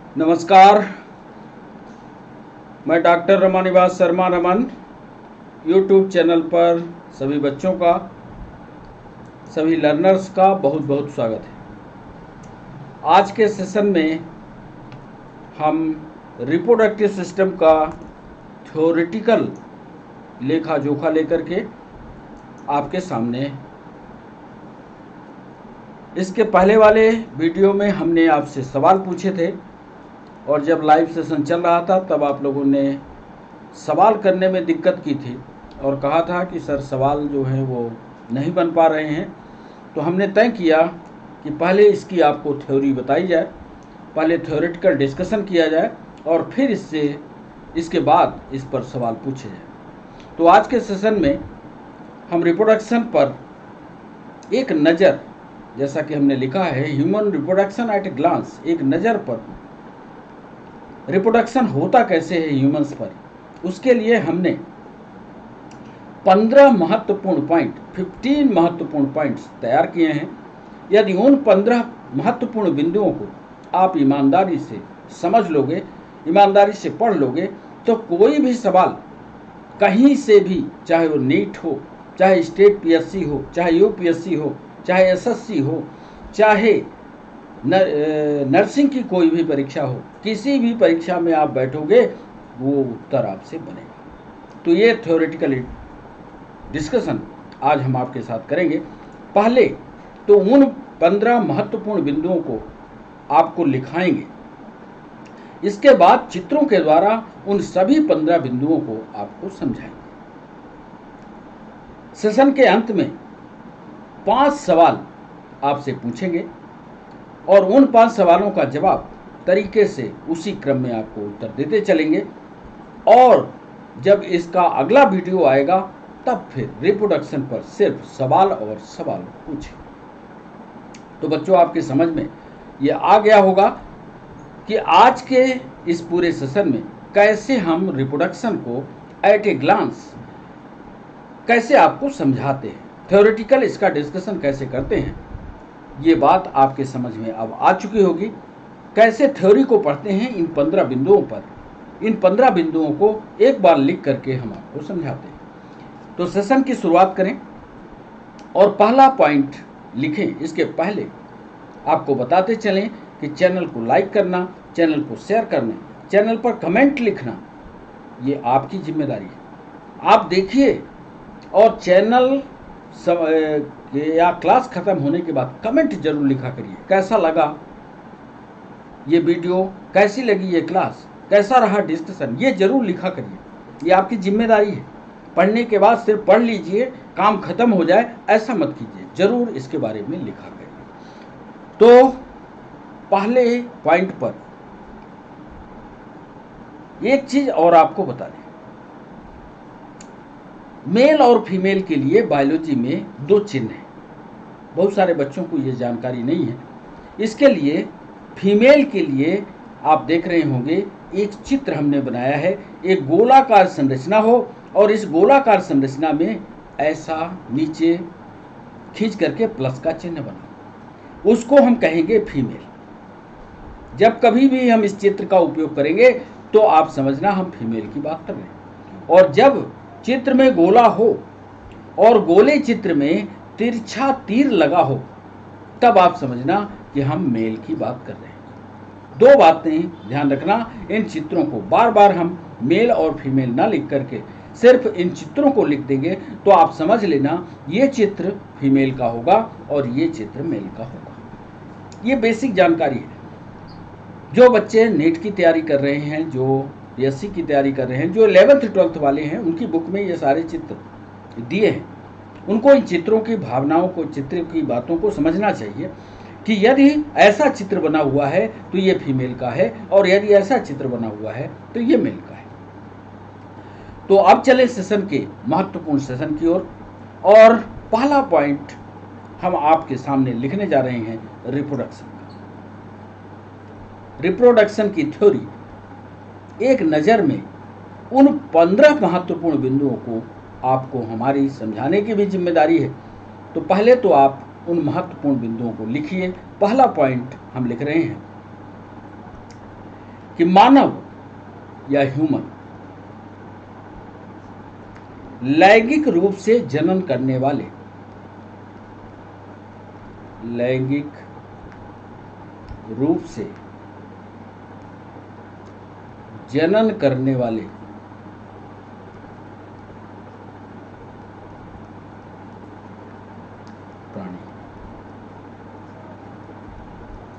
नमस्कार। मैं doctor Ramanivas Sharma Raman YouTube channel पर सभी बच्चों का, सभी लर्नर्स का बहुत बहुत स्वागत है। आज के सेशन में हम रिप्रोडक्टिव सिस्टम का थ्योरेटिकल लेखा जोखा लेकर के आपके सामने। इसके पहले वाले वीडियो में हमने आपसे सवाल पूछे थे और जब लाइव सेशन चल रहा था तब आप लोगों ने सवाल करने में दिक्कत की थी और कहा था कि सर सवाल जो हैं वो नहीं बन पा रहे हैं। तो हमने तय किया कि पहले इसकी आपको थ्योरी बताई जाए, पहले थ्योरेटिकल डिस्कशन किया जाए और फिर इसके बाद इस पर सवाल पूछे जाए। तो आज के सेशन में हम रिप्रोडक्शन पर एक नज़र, जैसा कि हमने लिखा है human reproduction at a glance, एक नज़र पर रिप्रोडक्शन होता कैसे है ह्यूमंस पर, उसके लिए हमने 15 महत्वपूर्ण पॉइंट, 15 महत्वपूर्ण पॉइंट्स तैयार किए हैं। यदि उन 15 महत्वपूर्ण बिंदुओं को आप ईमानदारी से समझ लोगे, ईमानदारी से पढ़ लोगे, तो कोई भी सवाल कहीं से भी, चाहे वो नीट हो, चाहे स्टेट पीएससी हो, चाहे यूपीएससी हो, चाहे एसएससी हो, चाहे नर्सिंग की कोई भी परीक्षा हो, किसी भी परीक्षा में आप बैठोगे वो उत्तर आपसे बनेगा। तो ये थ्योरेटिकल डिस्कशन आज हम आपके साथ करेंगे। पहले तो उन 15 महत्वपूर्ण बिंदुओं को आपको लिखाएंगे, इसके बाद चित्रों के द्वारा उन सभी 15 बिंदुओं को आपको समझाएंगे। सेशन के अंत में 5 सवाल आपसे पूछेंगे और उन 5 सवालों का जवाब तरीके से उसी क्रम में आपको उत्तर देते चलेंगे। और जब इसका अगला वीडियो आएगा तब फिर रिप्रोडक्शन पर सिर्फ सवाल और सवाल पूछें। तो बच्चों, आपकी समझ में ये आ गया होगा कि आज के इस पूरे सेशन में कैसे हम रिप्रोडक्शन को एट ए ग्लांस कैसे आपको समझाते हैं, थ्योरेटिकल इसका डिस्कशन कैसे करते हैं, ये बात आपके समझ में अब आ चुकी होगी। कैसे थ्योरी को पढ़ते हैं इन 15 बिंदुओं पर, इन 15 बिंदुओं को एक बार लिख करके हम आपको समझाते हैं। तो सेशन की शुरुआत करें और पहला पॉइंट लिखें। इसके पहले आपको बताते चलें कि चैनल को लाइक करना, चैनल को शेयर करना, चैनल पर कमेंट लिखना, ये आपकी जिम्मेदारी है। आप देखिए और चैनल या क्लास खत्म होने के बाद कमेंट जरूर लिखा करिए। कैसा लगा ये वीडियो, कैसी लगी ये क्लास, कैसा रहा डिस्कशन, ये जरूर लिखा करिए। ये आपकी जिम्मेदारी है। पढ़ने के बाद सिर्फ पढ़ लीजिए, काम खत्म हो जाए, ऐसा मत कीजिए, जरूर इसके बारे में लिखा करिए। तो पहले पॉइंट पर एक चीज और आपको बता दें, मेल और फीमेल के लिए बायोलॉजी में 2 चिन्ह हैं। बहुत सारे बच्चों को ये जानकारी नहीं है। इसके लिए फीमेल के लिए आप देख रहे होंगे एक चित्र हमने बनाया है, एक गोलाकार संरचना हो और इस गोलाकार संरचना में ऐसा नीचे खींच करके प्लस का चिन्ह बना, उसको हम कहेंगे फीमेल। जब कभी भी हम इस चित्र का उपयोग करेंगे तो आप समझना हम फीमेल की बात कर रहे हैं। और जब चित्र में गोला हो और गोले चित्र में तिरछा तीर लगा हो तब आप समझना कि हम मेल की बात कर रहे हैं। 2 बातें ध्यान रखना, इन चित्रों को बार बार हम मेल और फीमेल ना लिख करके सिर्फ इन चित्रों को लिख देंगे तो आप समझ लेना ये चित्र फीमेल का होगा और ये चित्र मेल का होगा। ये बेसिक जानकारी है। जो बच्चे नीट की तैयारी कर रहे हैं, जो पीएससी की तैयारी कर रहे हैं, जो 11th 12th वाले हैं, उनकी बुक में ये सारे चित्र दिए हैं। उनको इन चित्रों की भावनाओं को, चित्र की बातों को समझना चाहिए कि यदि ऐसा चित्र बना हुआ है तो ये फीमेल का है और यदि ऐसा चित्र बना हुआ है तो ये मेल का है। तो अब चले सेशन के महत्वपूर्ण सेशन की ओर और पहला पॉइंट हम आपके सामने लिखने जा रहे हैं रिप्रोडक्शन। रिप्रोडक्शन की थ्योरी एक नज़र में उन 15 महत्वपूर्ण बिंदुओं को आपको हमारी समझाने की भी जिम्मेदारी है। तो पहले तो आप उन महत्वपूर्ण बिंदुओं को लिखिए। पहला पॉइंट हम लिख रहे हैं, कि मानव या ह्यूमन लैंगिक रूप से जनन करने वाले प्राणी,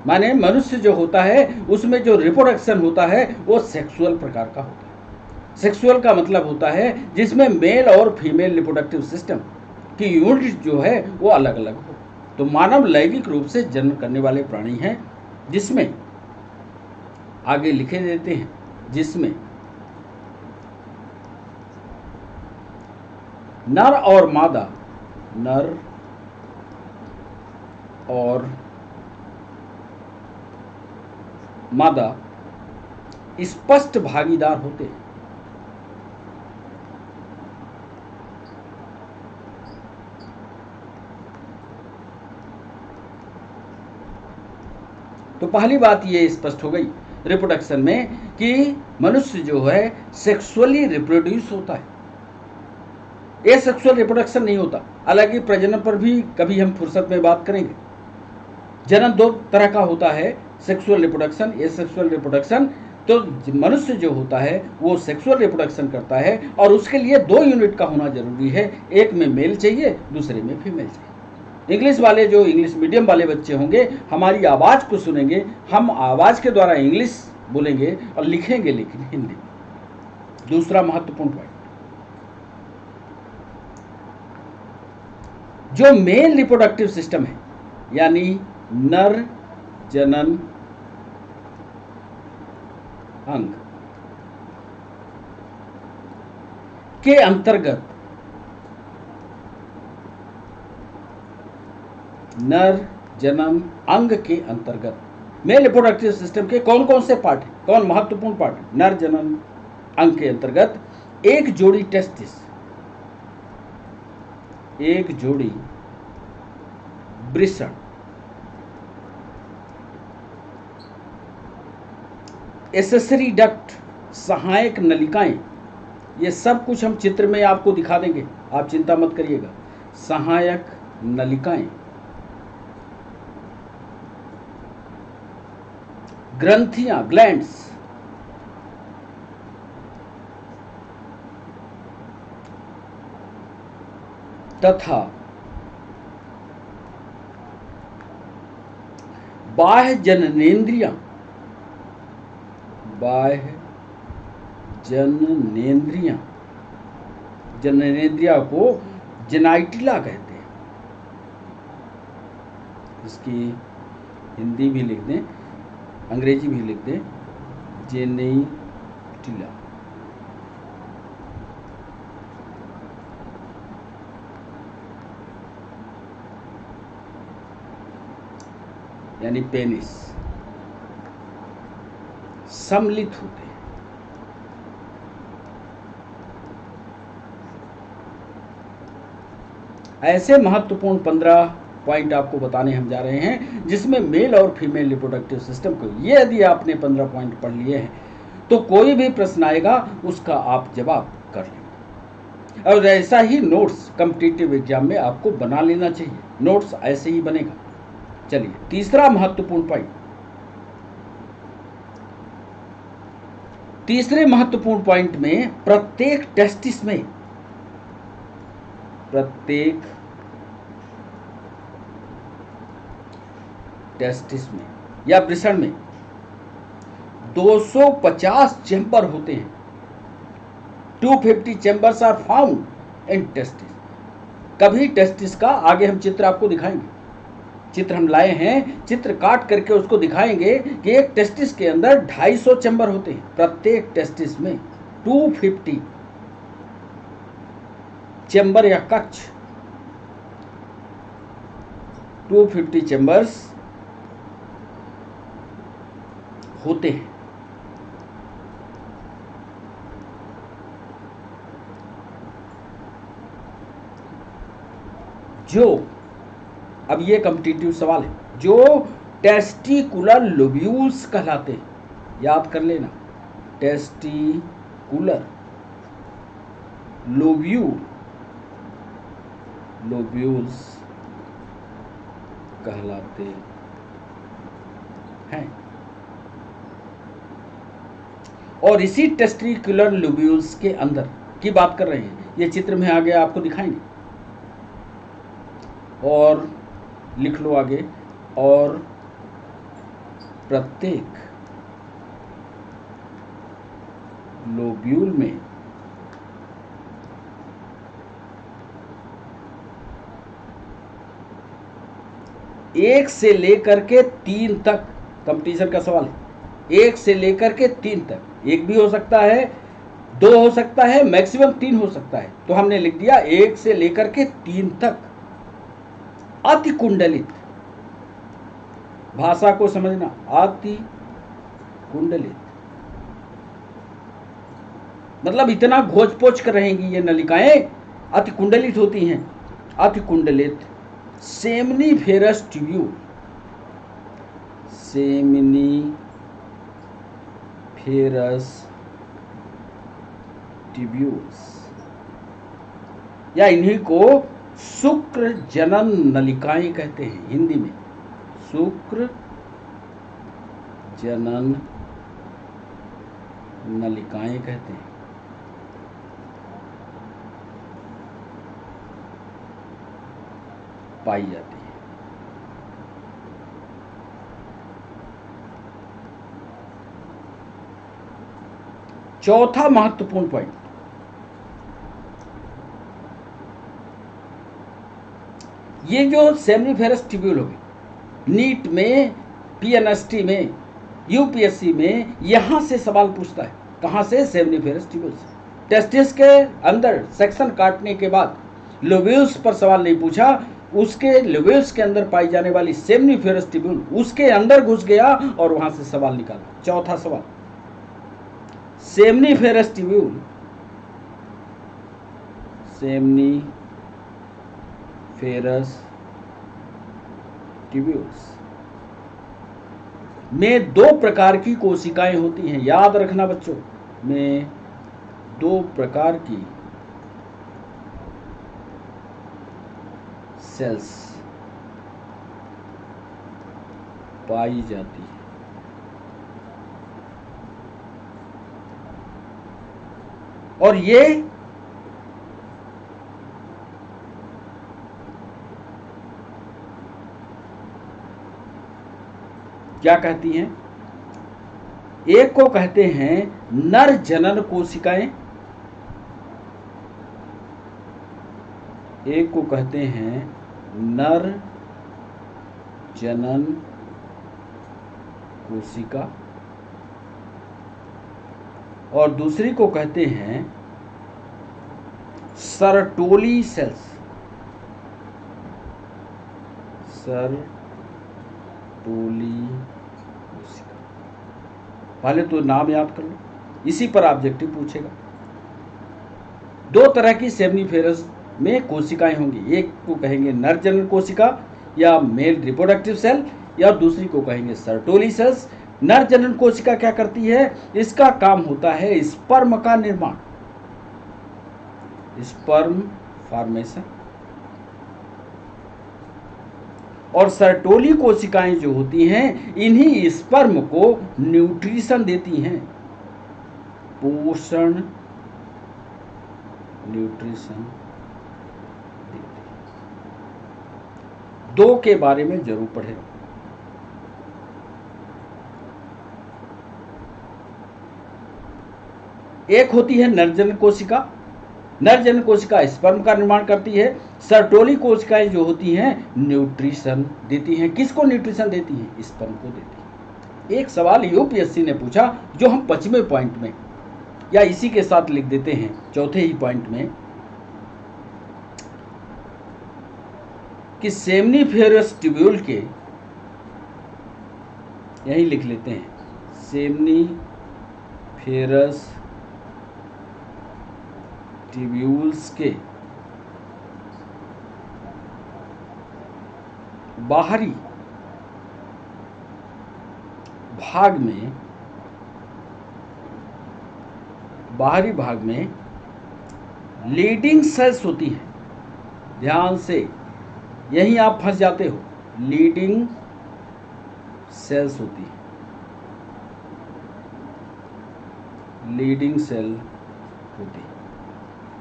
माने मनुष्य जो होता है उसमें जो रिप्रोडक्शन होता है वो सेक्सुअल प्रकार का होता है। सेक्सुअल का मतलब होता है जिसमें मेल और फीमेल रिप्रोडक्टिव सिस्टम की यूनिट जो है वो अलग अलग हो। तो मानव लैंगिक रूप से जन्म करने वाले प्राणी हैं, जिसमें आगे लिखे देते हैं, जिसमें नर और मादा स्पष्ट भागीदार होते हैं। तो पहली बात ये स्पष्ट हो गई रिप्रोडक्शन में कि मनुष्य जो है सेक्सुअली रिप्रोड्यूस होता है। ये सेक्सुअल रिप्रोडक्शन नहीं होता, हालांकि प्रजनन पर भी कभी हम फुर्सत में बात करेंगे। जनन दो तरह का होता है, सेक्सुअल रिप्रोडक्शन, ये सेक्सुअल रिप्रोडक्शन। तो मनुष्य जो होता है वो सेक्सुअल रिप्रोडक्शन करता है और उसके लिए 2 यूनिट का होना जरूरी है, एक में मेल चाहिए, दूसरे में फीमेल चाहिए। इंग्लिश वाले जो इंग्लिश मीडियम वाले बच्चे होंगे हमारी आवाज़ को सुनेंगे, हम आवाज़ के द्वारा इंग्लिश बोलेंगे और लिखेंगे लेकिन हिंदी। दूसरा महत्वपूर्ण पॉइंट, जो मेल रिप्रोडक्टिव सिस्टम है यानी नर जनन अंग के अंतर्गत मेल रिप्रोडक्टिव सिस्टम के कौन कौन से पार्ट हैं, कौन महत्वपूर्ण पार्ट है? नर जनन अंग के अंतर्गत एक जोड़ी टेस्टिस, एक जोड़ी वृषण, एसेसरी डक्ट, सहायक नलिकाएं, ये सब कुछ हम चित्र में आपको दिखा देंगे, आप चिंता मत करिएगा। सहायक नलिकाएं, ग्रंथियां, ग्लैंड्स, तथा बाह्य जननेंद्रियां, जननेंद्रिया को जेनाइटिला कहते हैं। इसकी हिंदी भी लिख दें, अंग्रेजी भी लिख दें, जेनेटिला। यानी पेनिस, सम्मिलित होते हैं। ऐसे महत्वपूर्ण 15 पॉइंट आपको बताने हम जा रहे हैं, जिसमें मेल और फीमेल रिप्रोडक्टिव सिस्टम को, ये यदि आपने 15 पॉइंट पढ़ लिए हैं तो कोई भी प्रश्न आएगा उसका आप जवाब कर लेंगे। और ऐसा ही नोट्स कॉम्पिटिटिव एग्जाम में आपको बना लेना चाहिए, नोट्स ऐसे ही बनेगा। चलिए तीसरा महत्वपूर्ण पॉइंट, तीसरे महत्वपूर्ण पॉइंट में प्रत्येक टेस्टिस में या वृषण में 250 चैम्बर होते हैं। 250 chambers are found in testis. कभी टेस्टिस का, आगे हम चित्र आपको दिखाएंगे, चित्र हम लाए हैं, चित्र काट करके उसको दिखाएंगे कि एक टेस्टिस के अंदर 250 चैम्बर होते हैं। प्रत्येक टेस्टिस में 250 चैम्बर या कक्ष, 250 चैम्बर्स होते हैं। जो, अब ये कॉम्पिटिटिव सवाल है, जो टेस्टिकुलर लोब्यूल्स कहलाते हैं, याद कर लेना, टेस्टिकुलर लोब्यूल्स कहलाते हैं। और इसी टेस्टिकुलर लोब्यूल्स के अंदर की बात कर रहे हैं, ये चित्र में आगे आपको दिखाएंगे। और लिख लो आगे, और प्रत्येक लोब्यूल में एक से लेकर के 3 तक, कंपटीशन का सवाल है, 1 से लेकर के 3 तक, 1 भी हो सकता है, 2 हो सकता है, मैक्सिमम 3 हो सकता है। तो हमने लिख दिया 1 से लेकर के 3 तक अति कुंडलित, भाषा को समझना, अति कुंडलित मतलब इतना घोच पोच कर रहेंगी ये नलिकाएं, अति कुंडलित होती हैं। अति कुंडलित सेमनीफेरस ट्यूब्यूल, सेमनीफेरस ट्यूब्यूल्स, या इन्हीं को शुक्र जनन नलिकाएं कहते हैं हिंदी में, शुक्र जनन नलिकाएं कहते हैं। पाई जाती है। चौथा महत्वपूर्ण पॉइंट, ये जो सेमनीफेरस ट्यूब्यूल होगी, नीट में, पीएनएसटी में, यूपीएससी में यहां से सवाल पूछता है। कहां से? सेमनीफेरस ट्यूब्यूल से। टेस्टिस के अंदर सेक्शन काटने के बाद लोब्यूल्स पर सवाल नहीं पूछा, उसके लोब्यूल्स के अंदर पाई जाने वाली सेमनीफेरस ट्यूब्यूल उसके अंदर घुस गया और वहां से सवाल निकाला। चौथा सवाल, सेमनीफेरस ट्यूब्यूल, सेमनीफेरस ट्यूब्यूल्स में 2 प्रकार की कोशिकाएं होती हैं। याद रखना बच्चों, में 2 प्रकार की सेल्स पाई जाती है। और ये क्या कहती हैं? एक को कहते हैं नर जनन कोशिकाएं, एक को कहते हैं नर जनन कोशिका, और दूसरी को कहते हैं सरटोली सेल्स, सरटोली कोशिका। पहले तो नाम याद कर लो, इसी पर ऑब्जेक्टिव पूछेगा। 2 तरह की सेमनीफेरस में कोशिकाएं होंगी, एक को कहेंगे नर जनन कोशिका या मेल रिप्रोडक्टिव सेल, या दूसरी को कहेंगे सर्टोली सेल्स। नर जनन कोशिका क्या करती है? इसका काम होता है स्पर्म का निर्माण, स्पर्म फॉर्मेशन। और सर्टोली कोशिकाएं जो होती हैं, इन्हीं स्पर्म को न्यूट्रिशन देती हैं, पोषण, न्यूट्रिशन। 2 के बारे में जरूर पढ़े। एक होती है नरजनन कोशिका, नरजनन कोशिका स्पर्म का निर्माण करती है। सर्टोली कोशिकाएं जो होती हैं न्यूट्रिशन देती हैं। किसको न्यूट्रिशन देती हैं? स्पर्म को देती हैं। एक सवाल यूपीएससी ने पूछा, जो हम 5वें पॉइंट में या इसी के साथ लिख देते हैं, चौथे ही पॉइंट में, कि सेमनीफेरस ट्यूब्यूल के, यही लिख लेते हैं, सेमनीफेरस ट्यूब्यूल्स के बाहरी भाग में बाहरी भाग में लीडिंग सेल्स होती हैं। ध्यान से, यहीं आप फंस जाते हो। लीडिंग सेल्स होती है, लीडिंग सेल होती है।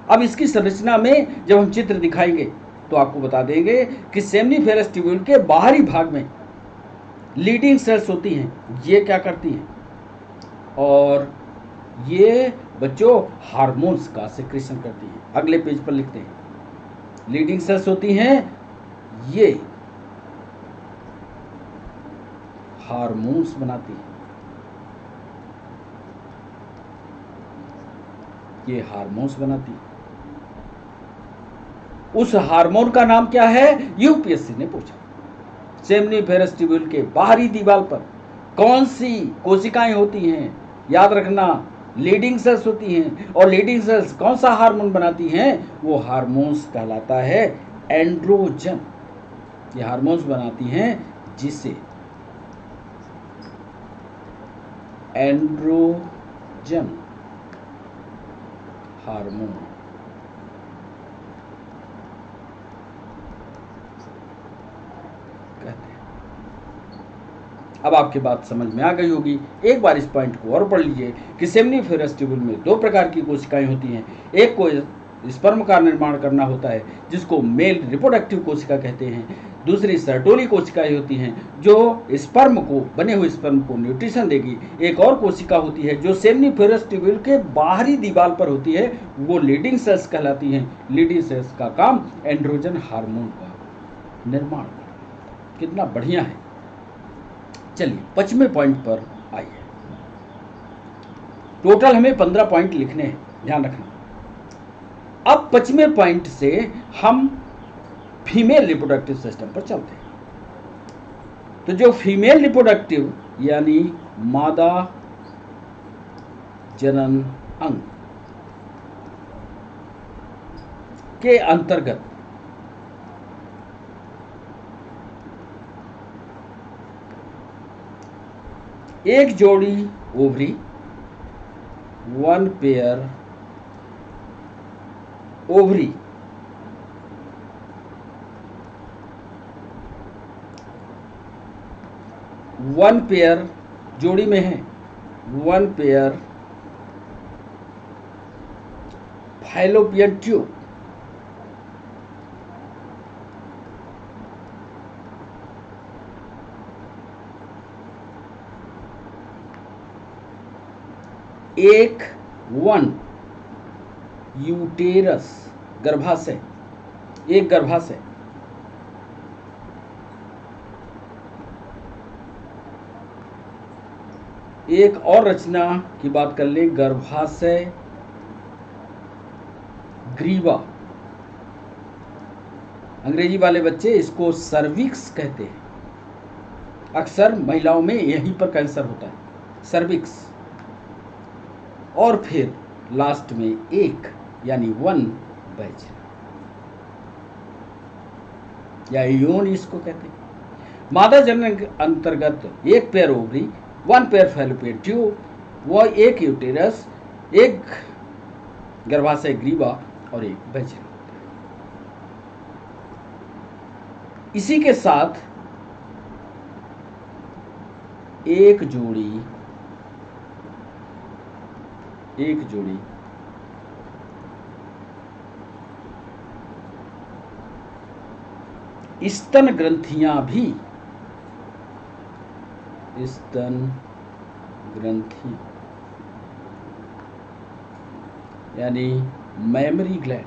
अब इसकी संरचना में जब हम चित्र दिखाएंगे तो आपको बता देंगे कि सेमनीफेरस ट्यूब्यूल के बाहरी भाग में लीडिंग सेल्स होती हैं। ये क्या करती हैं? और ये बच्चों हार्मोन्स का सिक्रेशन करती हैं। अगले पेज पर लिखते हैं, लीडिंग सेल्स होती हैं, ये हार्मोन्स बनाती हैं। ये हार्मोन्स बनाती है। उस हार्मोन का नाम क्या है? यूपीएससी ने पूछा। सेमनीफेरस ट्यूब्यूल के बाहरी दीवार पर कौन सी कोशिकाएं होती हैं? याद रखना, लीडिंग सेल्स होती हैं। और लीडिंग सेल्स कौन सा हार्मोन बनाती हैं? वो हार्मोन्स कहलाता है एंड्रोजन। ये हार्मोन्स बनाती हैं जिसे एंड्रोजन हार्मोन कहते हैं। अब आपकी बात समझ में आ गई होगी। एक बार इस पॉइंट को और पढ़ लीजिए कि सेमनीफेरस ट्यूब्यूल में दो प्रकार की कोशिकाएं होती हैं। एक को स्पर्म का निर्माण करना होता है जिसको मेल रिप्रोडक्टिव कोशिका कहते हैं। दूसरी सर्टोली कोशिकाएं होती हैं जो स्पर्म को, बने हुए स्पर्म को न्यूट्रिशन देगी। एक और कोशिका होती है जो सेमनीफेरस ट्यूब्यूल के बाहरी दीवार पर होती है, वो लीडिंग सेल्स कहलाती हैं। लीडिंग सेल्स का काम एंड्रोजन हार्मोन का निर्माण करना। कितना बढ़िया है। चलिए 25वें पॉइंट पर आइए। टोटल हमें 15 पॉइंट लिखने हैं, ध्यान रखना। अब 25वें पॉइंट से हम फीमेल रिप्रोडक्टिव सिस्टम पर चलते हैं। तो जो फीमेल रिप्रोडक्टिव यानी मादा जनन अंग के अंतर्गत एक जोड़ी ovary, one pair ovary, one pair जोड़ी में है, वन पेयर फैलोपियन ट्यूब, एक वन यूटेरस गर्भाशय, एक गर्भाशय, एक और रचना की बात कर ले, गर्भाशय ग्रीवा। अंग्रेजी वाले बच्चे इसको सर्विक्स कहते हैं। अक्सर महिलाओं में यहीं पर कैंसर होता है, सर्विक्स। और फिर लास्ट में एक यानी वन बैच या योन इसको कहते हैं। मादा जनन के अंतर्गत एक pair ovary, one pair fallopian tube, वो एक यूटेरस, एक गर्भाशय ग्रीवा और एक बैचन। इसी के साथ एक जोड़ी स्तन ग्रंथियां भी, स्तन ग्रंथि यानी मैमरी ग्लैंड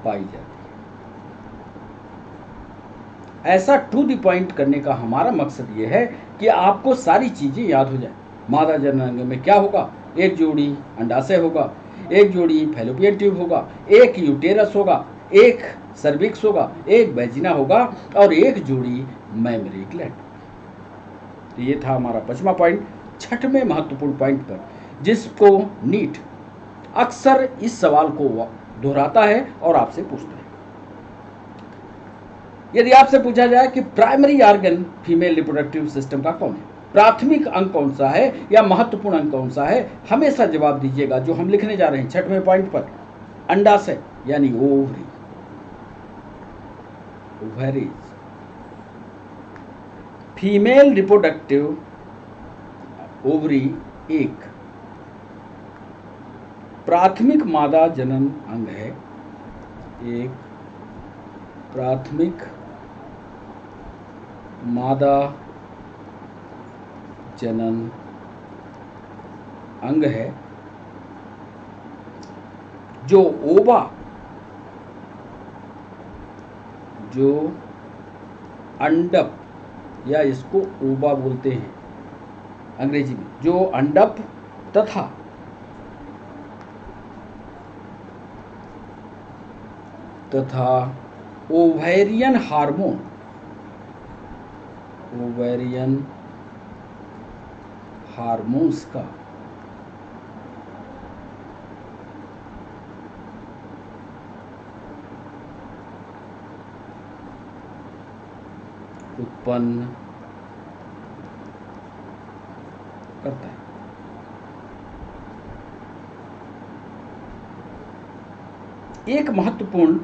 पाई जाती है। ऐसा टू द पॉइंट करने का हमारा मकसद यह है कि आपको सारी चीजें याद हो जाए। मादा जनन अंग में क्या होगा? एक जोड़ी अंडाशय होगा, एक जोड़ी फैलोपियन ट्यूब होगा, एक यूटेरस होगा, एक सर्विक्स होगा, एक वैजिना होगा और एक जोड़ी मैमरी ग्लैंड। तो ये था हमारा 25वां पॉइंट। 6वें महत्वपूर्ण पॉइंट पर, जिसको नीट अक्सर इस सवाल को दोहराता है और आपसे पूछता है। यदि आपसे पूछा जाए कि primary organ female reproductive system का कौन है, प्राथमिक अंग कौन सा है या महत्वपूर्ण अंग कौन सा है, हमेशा जवाब दीजिएगा जो हम लिखने जा रहे हैं 6वें पॉइंट पर, अंडाशय यानी ovary, ovaries. Female reproductive ovary एक प्राथमिक मादा जनन अंग है, एक प्राथमिक मादा जनन अंग है जो ओवा, जो अंडप या इसको ओवा बोलते हैं अंग्रेजी में, जो अंडप तथा ओवेरियन हार्मोन, ओवेरियन हार्मोन्स का उत्पन्न करता है। एक महत्वपूर्ण,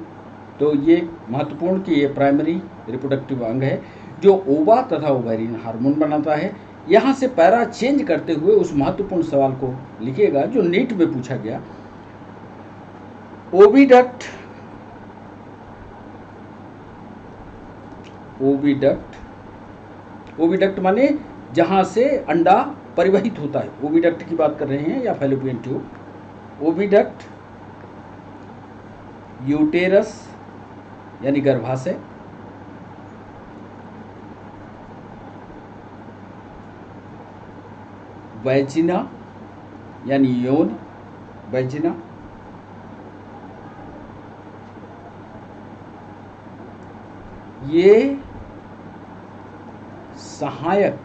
तो ये महत्वपूर्ण कि ये प्राइमरी रिप्रोडक्टिव अंग है जो ओवा तथा ओवेरियन हार्मोन बनाता है। यहाँ से पैरा चेंज करते हुए उस महत्वपूर्ण सवाल को लिखिएगा जो नीट में पूछा गया। ओविडक्ट, ओविडक्ट, ओविडक्ट माने जहाँ से अंडा परिवहित होता है, ओविडक्ट की बात कर रहे हैं या फैलोपियन ट्यूब। ओविडक्ट, यूटेरस यानी गर्भाशय, वैजिना यानी यौन, वैजिना, ये सहायक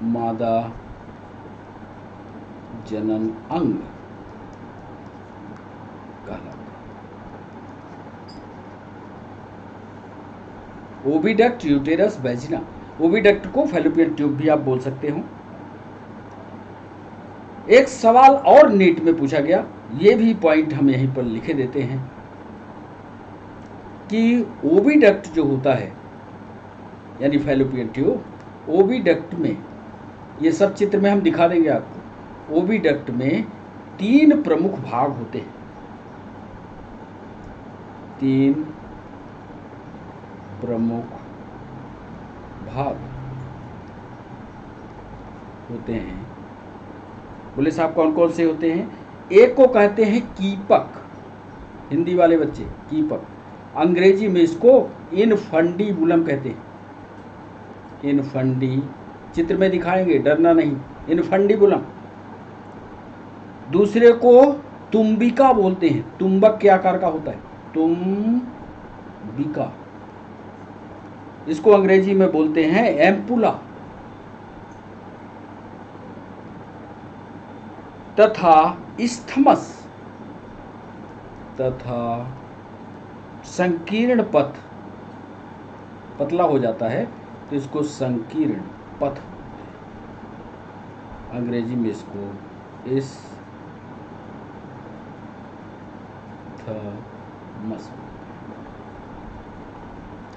मादा जनन अंग कहलाता है। Oviduct, uterus, vagina. ओविडक्ट को फैलोपियन ट्यूब भी आप बोल सकते हो। एक सवाल और नीट में पूछा गया, ये भी पॉइंट हम यहीं पर लिखे देते हैं कि ओविडक्ट जो होता है यानी फैलोपियन ट्यूब, ओविडक्ट में, ये सब चित्र में हम दिखा देंगे आपको, ओविडक्ट में 3 प्रमुख भाग होते हैं, 3 प्रमुख भाग होते हैं। बोले साहब कौन कौन से होते हैं? एक को कहते हैं कीपक, हिंदी वाले बच्चे, कीपक, अंग्रेजी में इसको इनफंडीबुलम कहते हैं। इनफंडी, चित्र में दिखाएंगे, डरना नहीं, इनफंडीबुलम। दूसरे को तुम्बिका बोलते हैं, तुम्बक के आकार का होता है, तुम्बिका, इसको अंग्रेजी में बोलते हैं एम्पुला। तथा इस्थमस, तथा संकीर्ण पथ, पतला हो जाता है तो इसको संकीर्ण पथ, अंग्रेजी में इसको इस्थमस।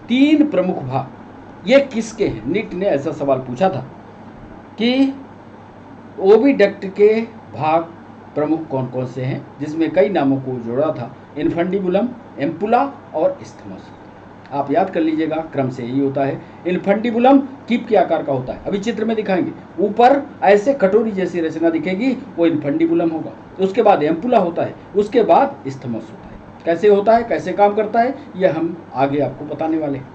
3 प्रमुख भाग ये किसके हैं? नीट ने ऐसा सवाल पूछा था कि ओविडक्ट के भाग प्रमुख कौन कौन से हैं, जिसमें कई नामों को जोड़ा था, इनफंडीबुलम, एम्पुला और इस्थमस। आप याद कर लीजिएगा, क्रम से यही होता है। इनफंडीबुलम कीप के आकार का होता है, अभी चित्र में दिखाएंगे, ऊपर ऐसे कटोरी जैसी रचना दिखेगी, वो इनफंडीबुलम होगा। उसके बाद एम्पुला होता है, उसके बाद इस्थमस होता है। कैसे होता है, कैसे काम करता है, यह हम आगे आपको बताने वाले हैं।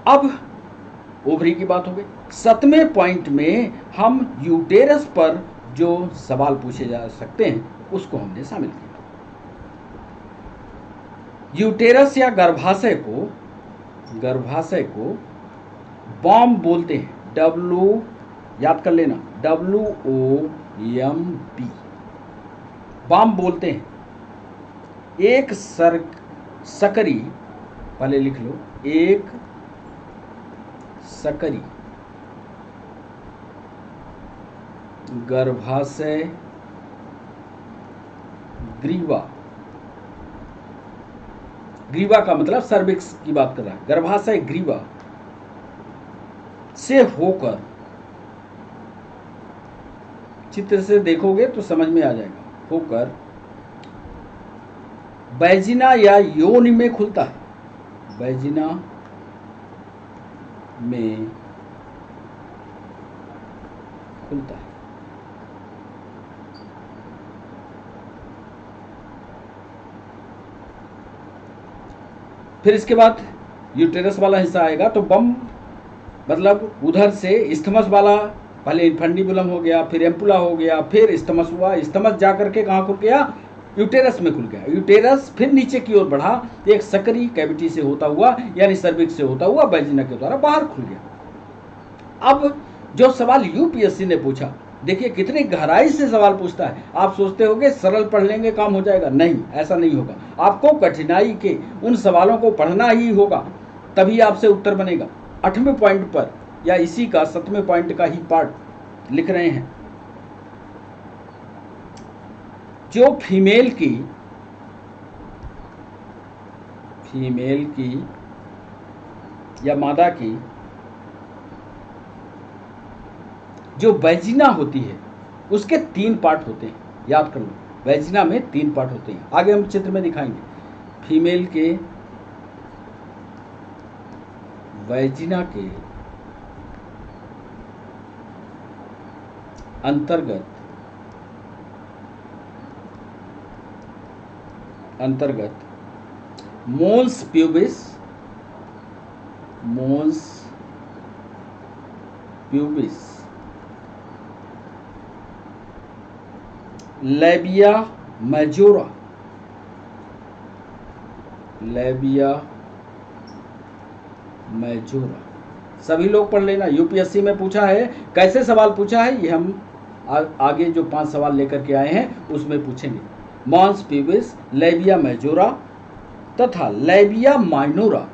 अब ओवरी की बात हो गई। 7वें पॉइंट में हम यूटेरस पर जो सवाल पूछे जा सकते हैं उसको हमने शामिल किया। यूटेरस या गर्भाशय को बॉम्ब बोलते हैं, W, याद कर लेना, WOMB, बॉम्ब बोलते हैं। एक सकरी, पहले लिख लो, एक सकरी गर्भाशय ग्रीवा, ग्रीवा का मतलब सर्विक्स की बात कर रहा है, गर्भाशय ग्रीवा से होकर, चित्र से देखोगे तो समझ में आ जाएगा, होकर वैजिना या योनि में खुलता है, वैजिना में खुलता है। फिर इसके बाद यूटेरस वाला हिस्सा आएगा, तो बम मतलब उधर से इस्थमस वाला, पहले इन्फंडिबुलम हो गया, फिर एम्पुला हो गया, फिर इस्थमस हुआ, इस्थमस जा करके कहाँ खुल गया, यूटेरस में खुल गया, यूटेरस फिर नीचे की ओर बढ़ा, एक सकरी कैविटी से होता हुआ यानी सर्विक्स से होता हुआ वैजिना के द्वारा बाहर खुल गया। अब जो सवाल यूपीएससी ने पूछा, देखिए कितनी गहराई से सवाल पूछता है। आप सोचते होगे सरल पढ़ लेंगे काम हो जाएगा, नहीं, ऐसा नहीं होगा। आपको कठिनाई के उन सवालों को पढ़ना ही होगा, तभी आपसे उत्तर बनेगा। 8वें पॉइंट पर या इसी का 7वें पॉइंट का ही पार्ट लिख रहे हैं। जो फीमेल की या मादा की जो वैजिना होती है उसके 3 पार्ट होते हैं, याद कर लो, वैजिना में 3 पार्ट होते हैं। आगे हम चित्र में दिखाएंगे। फीमेल के वैजिना के अंतर्गत मोन्स प्यूबिस, लेबिया मेजोरा, सभी लोग पढ़ लेना। यूपीएससी में पूछा है, कैसे सवाल पूछा है ये हम आगे जो 5 सवाल लेकर के आए हैं उसमें पूछेंगे। मॉन्स प्यूबिस, लेबिया मेजोरा तथा लेबिया माइनोरा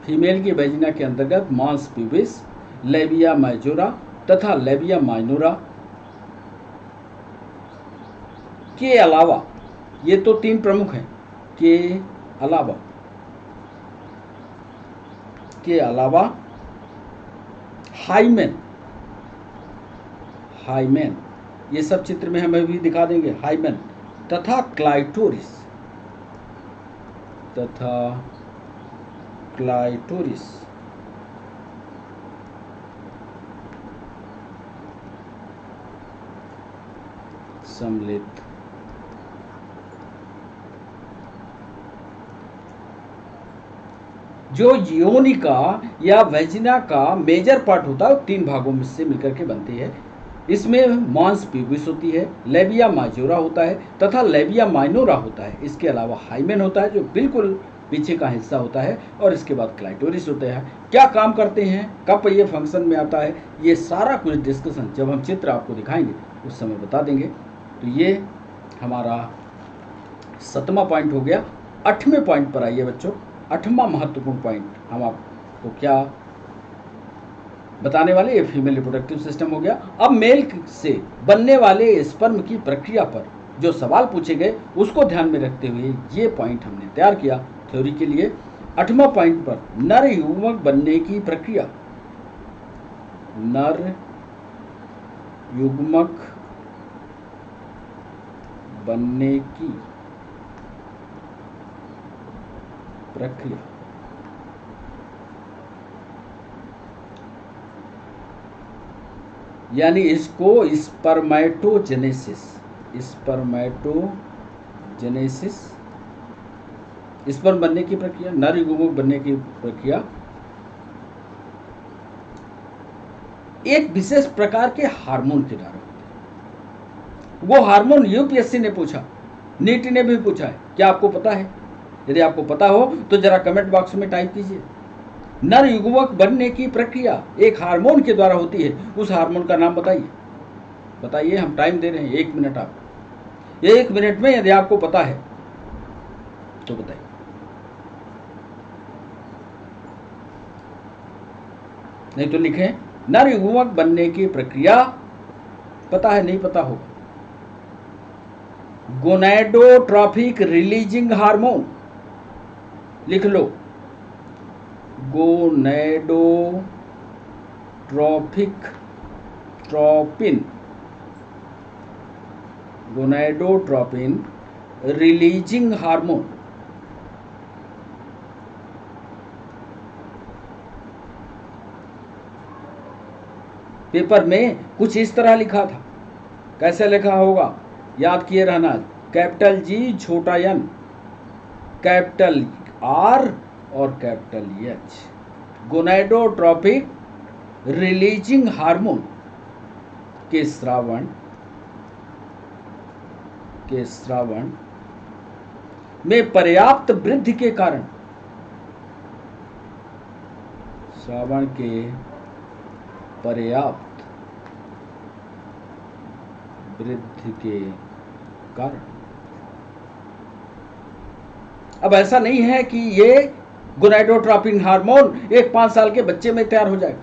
फीमेल की वैजिना के अंतर्गत मॉन्स प्यूबिस, लेबिया मेजोरा तथा लेबिया माइनोरा के अलावा, ये तो 3 प्रमुख हैं, के अलावा हाइमेन, ये सब चित्र में हमें भी दिखा देंगे, हाइमेन तथा क्लाइटोरिस सम्मिलित जो योनि का या वैजिना का मेजर पार्ट होता है, 3 भागों में से मिलकर के बनती है। इसमें मॉन्स प्यूबिस होती है, लेबिया मेजोरा होता है तथा लेबिया माइनोरा होता है। इसके अलावा हाइमेन होता है जो बिल्कुल पीछे का हिस्सा होता है, और इसके बाद क्लाइटोरिस होता है। क्या काम करते हैं, कब ये फंक्शन में आता है, ये सारा कुछ डिस्कशन जब हम चित्र आपको दिखाएंगे उस समय बता देंगे। तो ये हमारा 7वां पॉइंट हो गया। 8वें पॉइंट पर आइए बच्चों। 8वां महत्वपूर्ण पॉइंट हम आपको क्या बताने वाले, ये फीमेल रिप्रोडक्टिव सिस्टम हो गया। अब मेल से बनने वाले स्पर्म की प्रक्रिया पर जो सवाल पूछे गए उसको ध्यान में रखते हुए ये पॉइंट हमने तैयार किया थ्योरी के लिए। 8वां पॉइंट पर नर युग्मक बनने की प्रक्रिया, नर युग्मक बनने की प्रक्रिया, यानी इसको स्पर्मेटोजेनेसिस, स्पर्म बनने की प्रक्रिया, नर युग्मक बनने की प्रक्रिया एक विशेष प्रकार के हार्मोन के द्वारा होते हैं। वो हार्मोन यूपीएससी ने पूछा, नीट ने भी पूछा है, क्या आपको पता है? यदि आपको पता हो तो जरा कमेंट बॉक्स में टाइप कीजिए। नर युग्मक बनने की प्रक्रिया एक हार्मोन के द्वारा होती है, उस हार्मोन का नाम बताइए। बताइए, हम टाइम दे रहे हैं 1 मिनट। आप 1 मिनट में यदि आपको पता है तो बताइए। नहीं तो लिखें नर युग्मक बनने की प्रक्रिया। पता है? नहीं पता होगा। गोनैडोट्रॉपिक रिलीजिंग हार्मोन लिख लो, गोनैडोट्रोपिन रिलीजिंग हार्मोन। पेपर में कुछ इस तरह लिखा था। कैसे लिखा होगा याद किए रहना, कैपिटल जी छोटा एन, कैपिटल आर और कैपिटल एच। गोनैडोट्रॉपिक रिलीजिंग हार्मोन के स्रावन में पर्याप्त वृद्धि के कारण, श्रावण के पर्याप्त वृद्धि के कारण। अब ऐसा नहीं है कि ये गोनैडोट्रॉपिन हार्मोन एक 5 साल के बच्चे में तैयार हो जाएगा,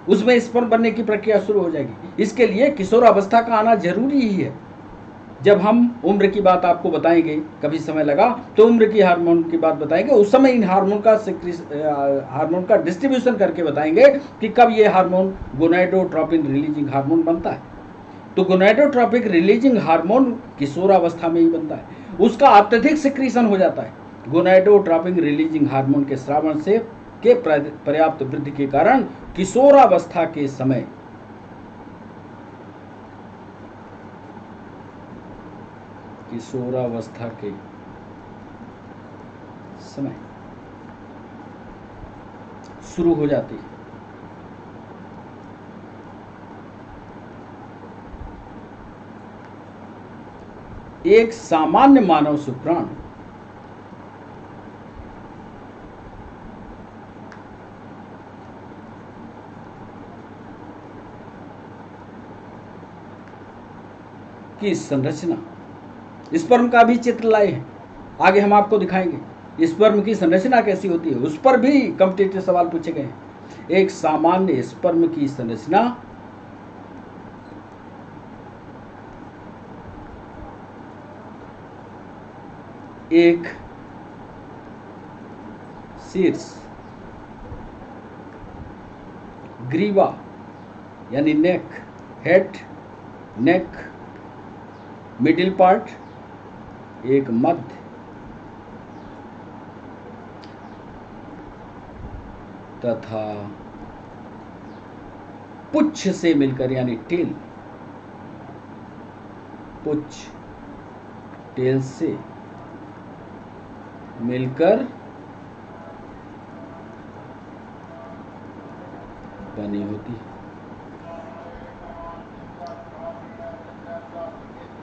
उसमें स्पर्म बनने की प्रक्रिया शुरू हो जाएगी। इसके लिए किशोरावस्था का आना जरूरी ही है। जब हम उम्र की बात आपको बताएंगे, कभी समय लगा तो उम्र की हार्मोन की बात बताएंगे, उस समय इन हार्मोन का डिस्ट्रीब्यूशन करके बताएंगे कि कब ये हार्मोन गोनैडोट्रॉपिन रिलीजिंग हार्मोन बनता है। तो गोनैडोट्रॉपिक रिलीजिंग हार्मोन किशोरावस्था में ही बनता है, उसका अत्यधिक सिक्रीशन हो जाता है। गोनैडोट्रॉपिक रिलीजिंग हार्मोन के स्रावन से के पर्याप्त वृद्धि के कारण किशोरावस्था के समय शुरू हो जाती है। एक सामान्य मानव शुक्राणु की संरचना, स्पर्म का भी चित्र लाए हैं, आगे हम आपको दिखाएंगे स्पर्म की संरचना कैसी होती है। उस पर भी कॉम्पिटिटिव सवाल पूछे गए हैं। एक सामान्य स्पर्म की संरचना एक शीर्ष, ग्रीवा यानी नेक, हेड, नेक, मिडिल पार्ट, एक मध्य तथा पुच्छ से मिलकर यानी टेल, पुच्छ टेल से मिलकर बनी होती है।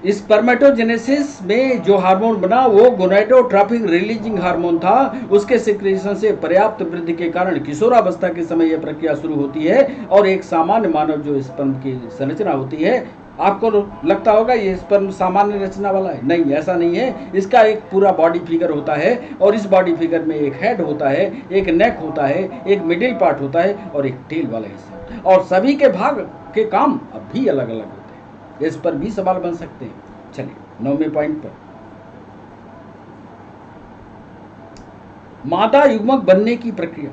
स्पर्मेटोजेनेसिस में जो हार्मोन बना वो गोनैडोट्रॉपिक रिलीजिंग हार्मोन था। उसके सिक्रीशन से पर्याप्त वृद्धि के कारण किशोरावस्था के समय यह प्रक्रिया शुरू होती है और एक सामान्य मानव जो स्पर्म की संरचना होती है। आपको लगता होगा ये स्पर्म सामान्य रचना वाला है, नहीं, ऐसा नहीं है। इसका एक पूरा बॉडी फिगर होता है और इस बॉडी फिगर में एक हेड होता है, एक नेक होता है, एक मिडिल पार्ट होता है और एक टेल वाला हिस्सा, और सभी के भाग के काम अब भी अलग अलग होते हैं। इस पर भी सवाल बन सकते हैं। चलिए 9वें पॉइंट पर, मादा युग्मक बनने की प्रक्रिया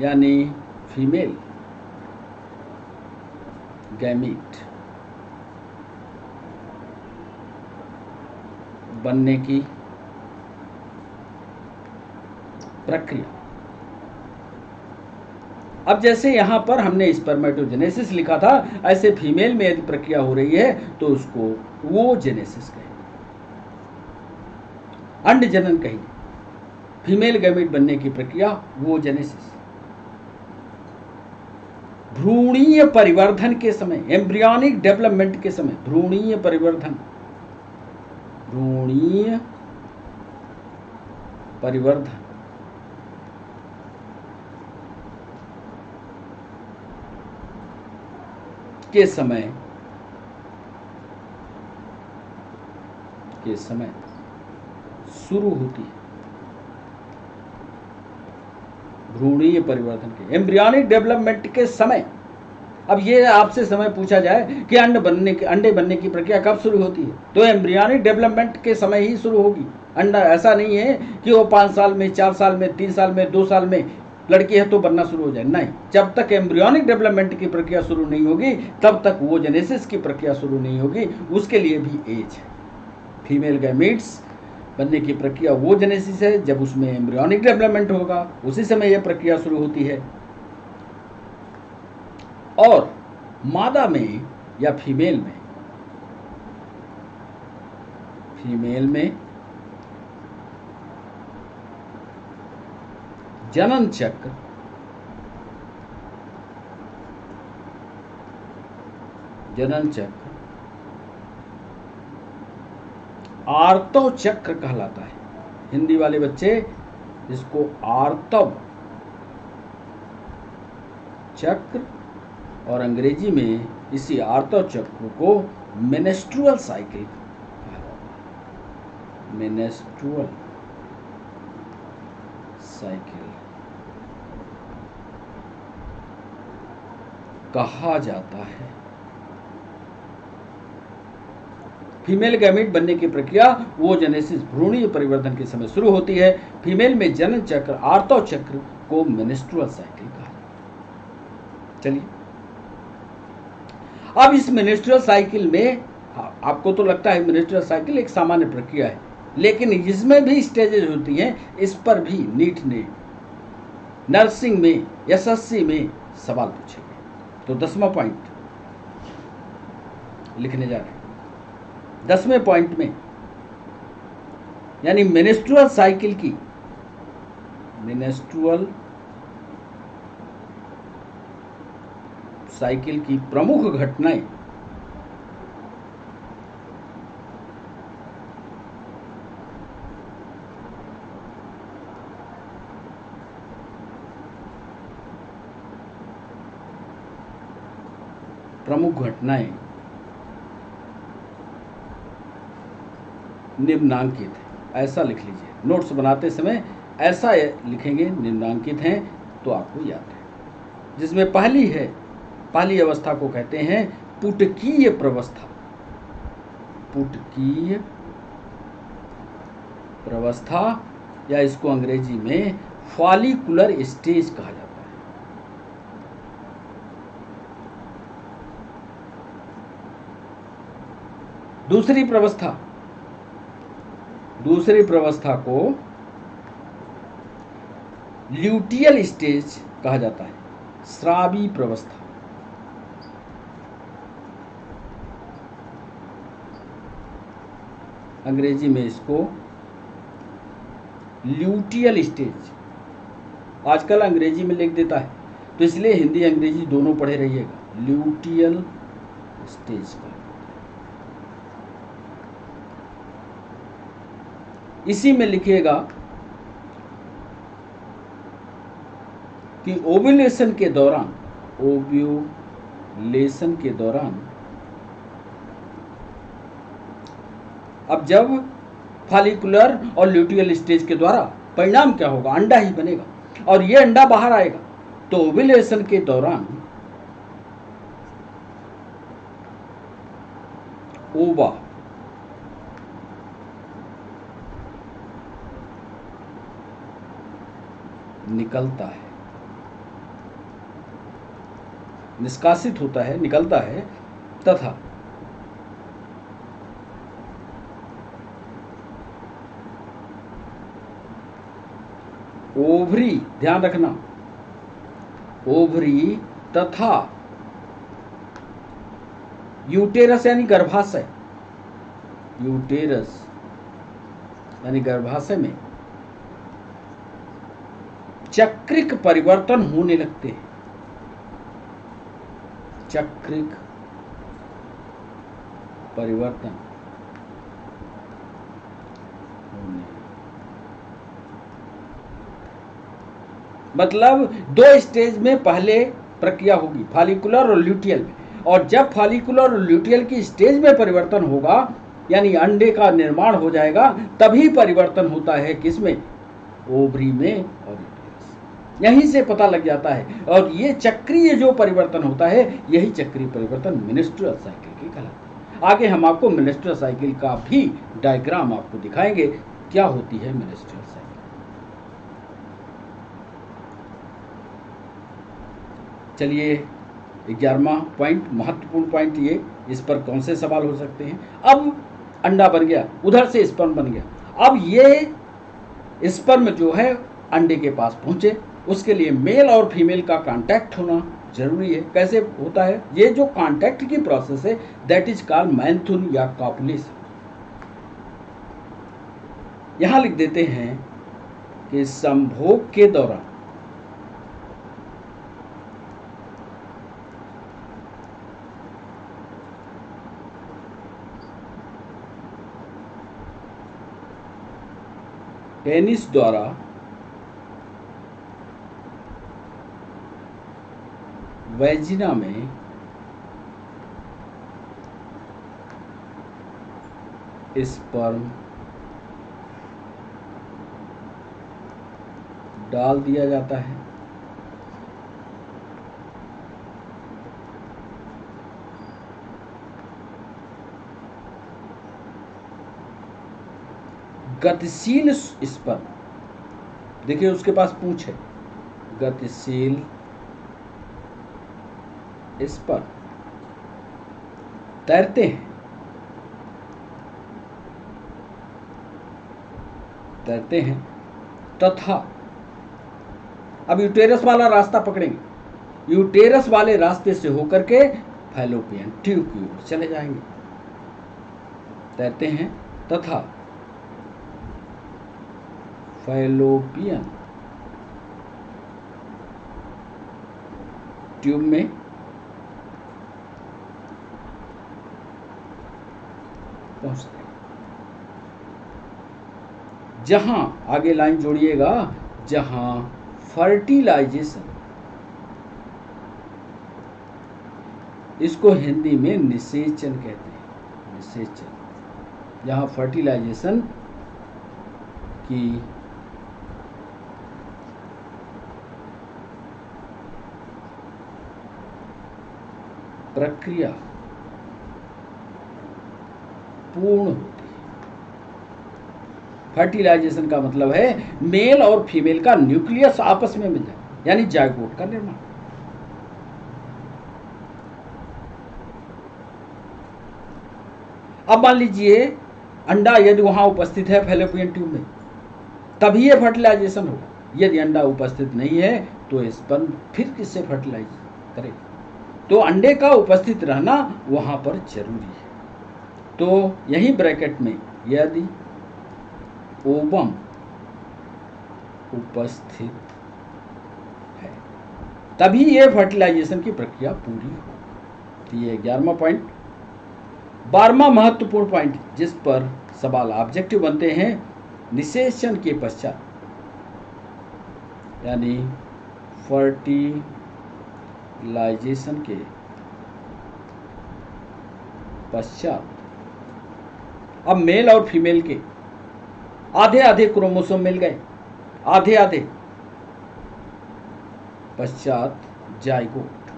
यानी फीमेल गैमीट बनने की प्रक्रिया। अब जैसे यहां पर हमने स्पर्मेटोजेनेसिस लिखा था, ऐसे फीमेल में यदि प्रक्रिया हो रही है तो उसको वो जेनेसिस कहेंगे, अंड जनन कहेंगे। फीमेल गैमीट बनने की प्रक्रिया वो जेनेसिस। भ्रूणीय परिवर्धन के समय, एम्ब्रियोनिक डेवलपमेंट के समय, भ्रूणीय परिवर्धन के समय शुरू होती है। भ्रूणीय परिवर्धन के, एम्ब्रियोनिक डेवलपमेंट के समय। अब ये आपसे समय पूछा जाए कि अंडे बनने की प्रक्रिया कब शुरू होती है, तो एम्ब्रियोनिक डेवलपमेंट के समय ही शुरू होगी। अंडा ऐसा नहीं है कि वो 5 साल में, 4 साल में, 3 साल में, 2 साल में लड़की है तो बनना शुरू हो जाए, नहीं। जब तक एम्ब्रियोनिक डेवलपमेंट की प्रक्रिया शुरू नहीं होगी तब तक वोजेनेसिस की प्रक्रिया शुरू नहीं होगी। उसके लिए भी एज है। फीमेल गैमीट्स बनने की प्रक्रिया वोजेनेसिस है, जब उसमें एम्ब्रियोनिक डेवलपमेंट होगा उसी समय यह प्रक्रिया शुरू होती है। और मादा में या फीमेल में जनन चक्र आर्तव चक्र कहलाता है। हिंदी वाले बच्चे इसको आर्तव चक्र और अंग्रेजी में इसी आर्तव चक्र को मेनेस्ट्रुअल साइकिल कहा जाता है। मेनेस्ट्रुअल साइकिल कहा जाता है। फीमेल गैमीट बनने की प्रक्रिया वोजेनेसिस, भ्रूणीय परिवर्धन के समय शुरू होती है। फीमेल में जनन चक्र, आर्तव चक्र को मेनेस्ट्रुअल साइकिल कहा जाता है। चलिए, अब इस मेनेस्ट्रुअल साइकिल में आपको तो लगता है मेनेस्ट्रुअल साइकिल एक सामान्य प्रक्रिया है, लेकिन इसमें भी स्टेजेस होती हैं। इस पर भी नीट ने नर्सिंग में, एसएससी में सवाल पूछेंगे। तो 10वां पॉइंट लिखने जा रहे हैं। 10वें पॉइंट में यानी मेनेस्ट्रुअल साइकिल की प्रमुख घटनाएं निम्नांकित है। ऐसा लिख लीजिए, नोट्स बनाते समय ऐसा लिखेंगे, निम्नांकित हैं, तो आपको याद है। जिसमें पहली अवस्था को कहते हैं पुटकीय प्रवस्था, या इसको अंग्रेजी में फॉलिकुलर स्टेज कहा जाता है। दूसरी प्रवस्था को ल्यूटियल स्टेज कहा जाता है, स्रावी प्रवस्था। अंग्रेजी में इसको ल्यूटियल स्टेज, आजकल अंग्रेजी में लिख देता है, तो इसलिए हिंदी अंग्रेजी दोनों पढ़े रहिएगा। ल्यूटियल स्टेज का इसी में लिखिएगा कि ओव्यूलेशन के दौरान अब जब फॉलिकुलर और ल्यूटियल स्टेज के द्वारा परिणाम क्या होगा, अंडा ही बनेगा और ये अंडा बाहर आएगा। तो ओव्यूलेशन के दौरान ओवा निकलता है, निष्कासित होता है, निकलता है, तथा ओवरी, ध्यान रखना, ओवरी तथा यूटेरस यानी गर्भाशय, यूटेरस यानी गर्भाशय में चक्रिक परिवर्तन होने लगते हैं। चक्रिक परिवर्तन होने, मतलब दो स्टेज में पहले प्रक्रिया होगी, फॉलिकुलर और ल्यूटियल में। और जब फॉलिकुलर और ल्यूटियल की स्टेज में परिवर्तन होगा, यानी अंडे का निर्माण हो जाएगा, तभी परिवर्तन होता है किसमें, ओवरी में और यूटेरस। यहीं से पता लग जाता है। और ये चक्रीय जो परिवर्तन होता है, यही चक्रीय परिवर्तन मेंस्ट्रुअल साइकिल की कहलाता है। आगे हम आपको मेंस्ट्रुअल साइकिल का भी डायग्राम आपको दिखाएंगे, क्या होती है मेंस्ट्रुअल साइकिल। चलिए 11वां पॉइंट, महत्वपूर्ण पॉइंट ये, इस पर कौन से सवाल हो सकते हैं। अब अंडा बन गया, उधर से स्पर्म बन गया। अब ये स्पर्म जो है अंडे के पास पहुंचे, उसके लिए मेल और फीमेल का कांटेक्ट होना जरूरी है। कैसे होता है ये जो कांटेक्ट की प्रोसेस है, दैट इज कॉल्ड मैंथुन या कॉपुलेशन। यहां लिख देते हैं कि संभोग के दौरान पेनिस द्वारा वैजिना में स्पर्म डाल दिया जाता है। गतिशील स्पर्म, देखिए उसके पास पूंछ है, गतिशील स्पर्म तैरते हैं, तथा अब यूटेरस वाला रास्ता पकड़ेंगे, यूटेरस वाले रास्ते से होकर के फैलोपियन ट्यूब की ओर चले जाएंगे, तैरते हैं, तथा फैलोपियन ट्यूब में पहुंचते हैं, जहां, आगे लाइन जोड़िएगा, जहां फर्टिलाइजेशन, इसको हिंदी में निषेचन कहते हैं, निषेचन, जहां फर्टिलाइजेशन की प्रक्रिया पूर्ण होती है। फर्टिलाइजेशन का मतलब है मेल और फीमेल का न्यूक्लियस आपस में मिल जाए, यानी जायगोट का निर्माण। अब मान लीजिए अंडा यदि वहां उपस्थित है फैलोपियन ट्यूब में, तभी ये फर्टिलाइजेशन होगा। यदि अंडा उपस्थित नहीं है तो स्पर्म फिर किससे फर्टिलाइज करेगा। तो अंडे का उपस्थित रहना वहां पर जरूरी है। तो यही ब्रैकेट में यदि ओवम उपस्थित है, तभी ये फर्टिलाइजेशन की प्रक्रिया पूरी हो। तो ये 11वां पॉइंट। 12वां महत्वपूर्ण पॉइंट जिस पर सवाल ऑब्जेक्टिव बनते हैं, निषेचन के पश्चात, यानी फर्टिलाइजेशन के पश्चात अब मेल और फीमेल के आधे आधे क्रोमोसोम मिल गए, आधे आधे पश्चात जायगोट,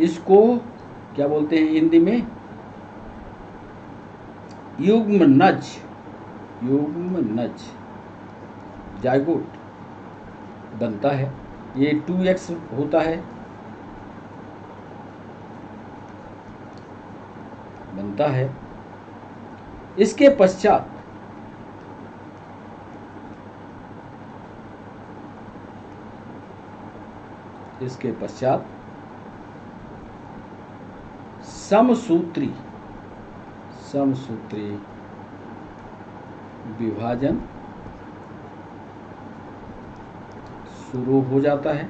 इसको क्या बोलते हैं हिंदी में, युग्मनज, युग्मनज जायगोट बनता है। ये 2x होता है, बनता है। इसके पश्चात समसूत्री विभाजन शुरू हो जाता है।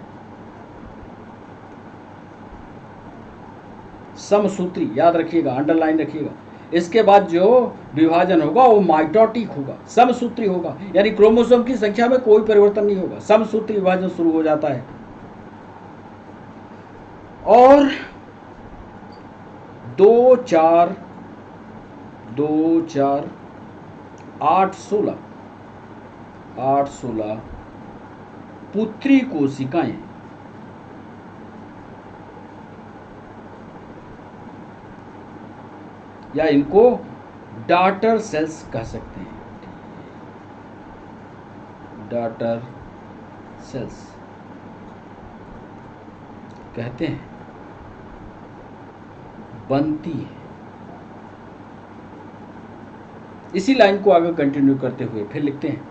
समसूत्री, याद रखिएगा, अंडरलाइन रखिएगा। इसके बाद जो विभाजन होगा वो माइटोटिक होगा, समसूत्री होगा, यानी क्रोमोसोम की संख्या में कोई परिवर्तन नहीं होगा, समसूत्री विभाजन शुरू हो जाता है। और 2 4 8 16 पुत्री कोशिकाएं या इनको डॉटर सेल्स कह सकते हैं, डॉटर सेल्स कहते हैं, बनती है। इसी लाइन को आगे कंटिन्यू करते हुए फिर लिखते हैं,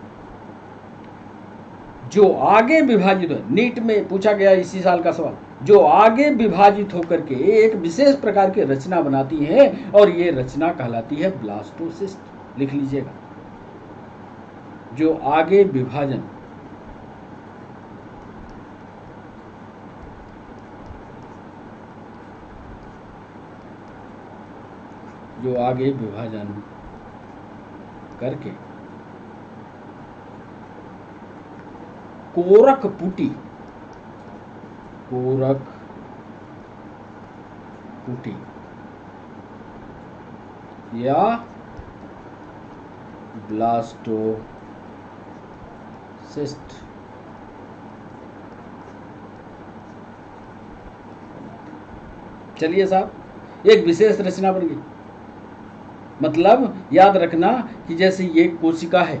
जो आगे विभाजित हो, नीट में पूछा गया इसी साल का सवाल, जो आगे विभाजित होकर के एक विशेष प्रकार की रचना बनाती है और ये रचना कहलाती है ब्लास्टोसिस्ट। लिख लीजिएगा, जो आगे विभाजन करके कोरक पुटी या ब्लास्टोसिस्ट चलिए साहब, एक विशेष रचना बन गई। मतलब याद रखना कि जैसे ये कोशिका है,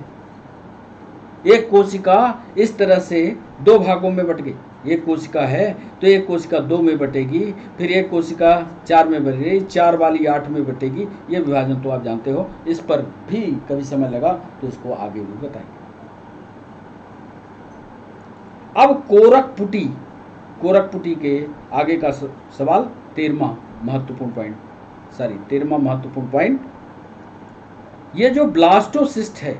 एक कोशिका इस तरह से 2 भागों में बट गई, एक कोशिका है तो एक कोशिका 2 में बटेगी, फिर एक कोशिका 4 में बटेगी, 4 वाली 8 में बटेगी। ये विभाजन तो आप जानते हो, इस पर भी कभी समय लगा तो इसको आगे भी बताएंगे। अब कोरक पुटी के आगे का सवाल 13वां महत्वपूर्ण पॉइंट, ये जो ब्लास्टोसिस्ट है,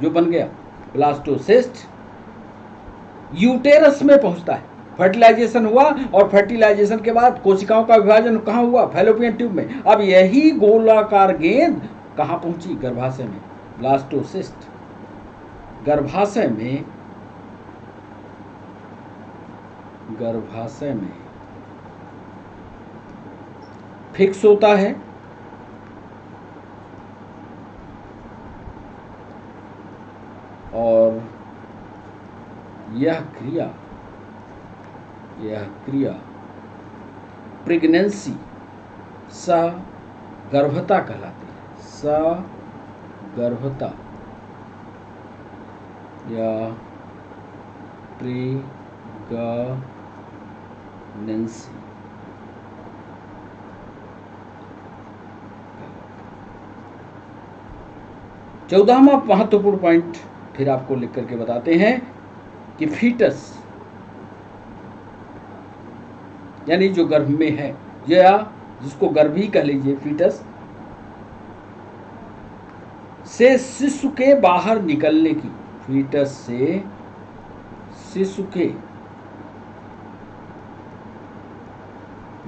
जो बन गया ब्लास्टोसिस्ट, यूटेरस में पहुंचता है। फर्टिलाइजेशन हुआ और फर्टिलाइजेशन के बाद कोशिकाओं का विभाजन कहाँ हुआ? फैलोपियन ट्यूब में। अब यही गोलाकार गेंद कहाँ पहुंची? गर्भाशय में। ब्लास्टोसिस्ट गर्भाशय में फिक्स होता है और यह क्रिया प्रेगनेंसी सगर्भता कहलाती है। सगर्भता या प्रेगनेंसी चौदहवां महत्वपूर्ण पॉइंट फिर आपको लिख करके बताते हैं कि फीटस यानी जो गर्भ में है, या जिसको गर्भ ही कह लीजिए, फीटस से शिशु के बाहर निकलने की, फीटस से शिशु के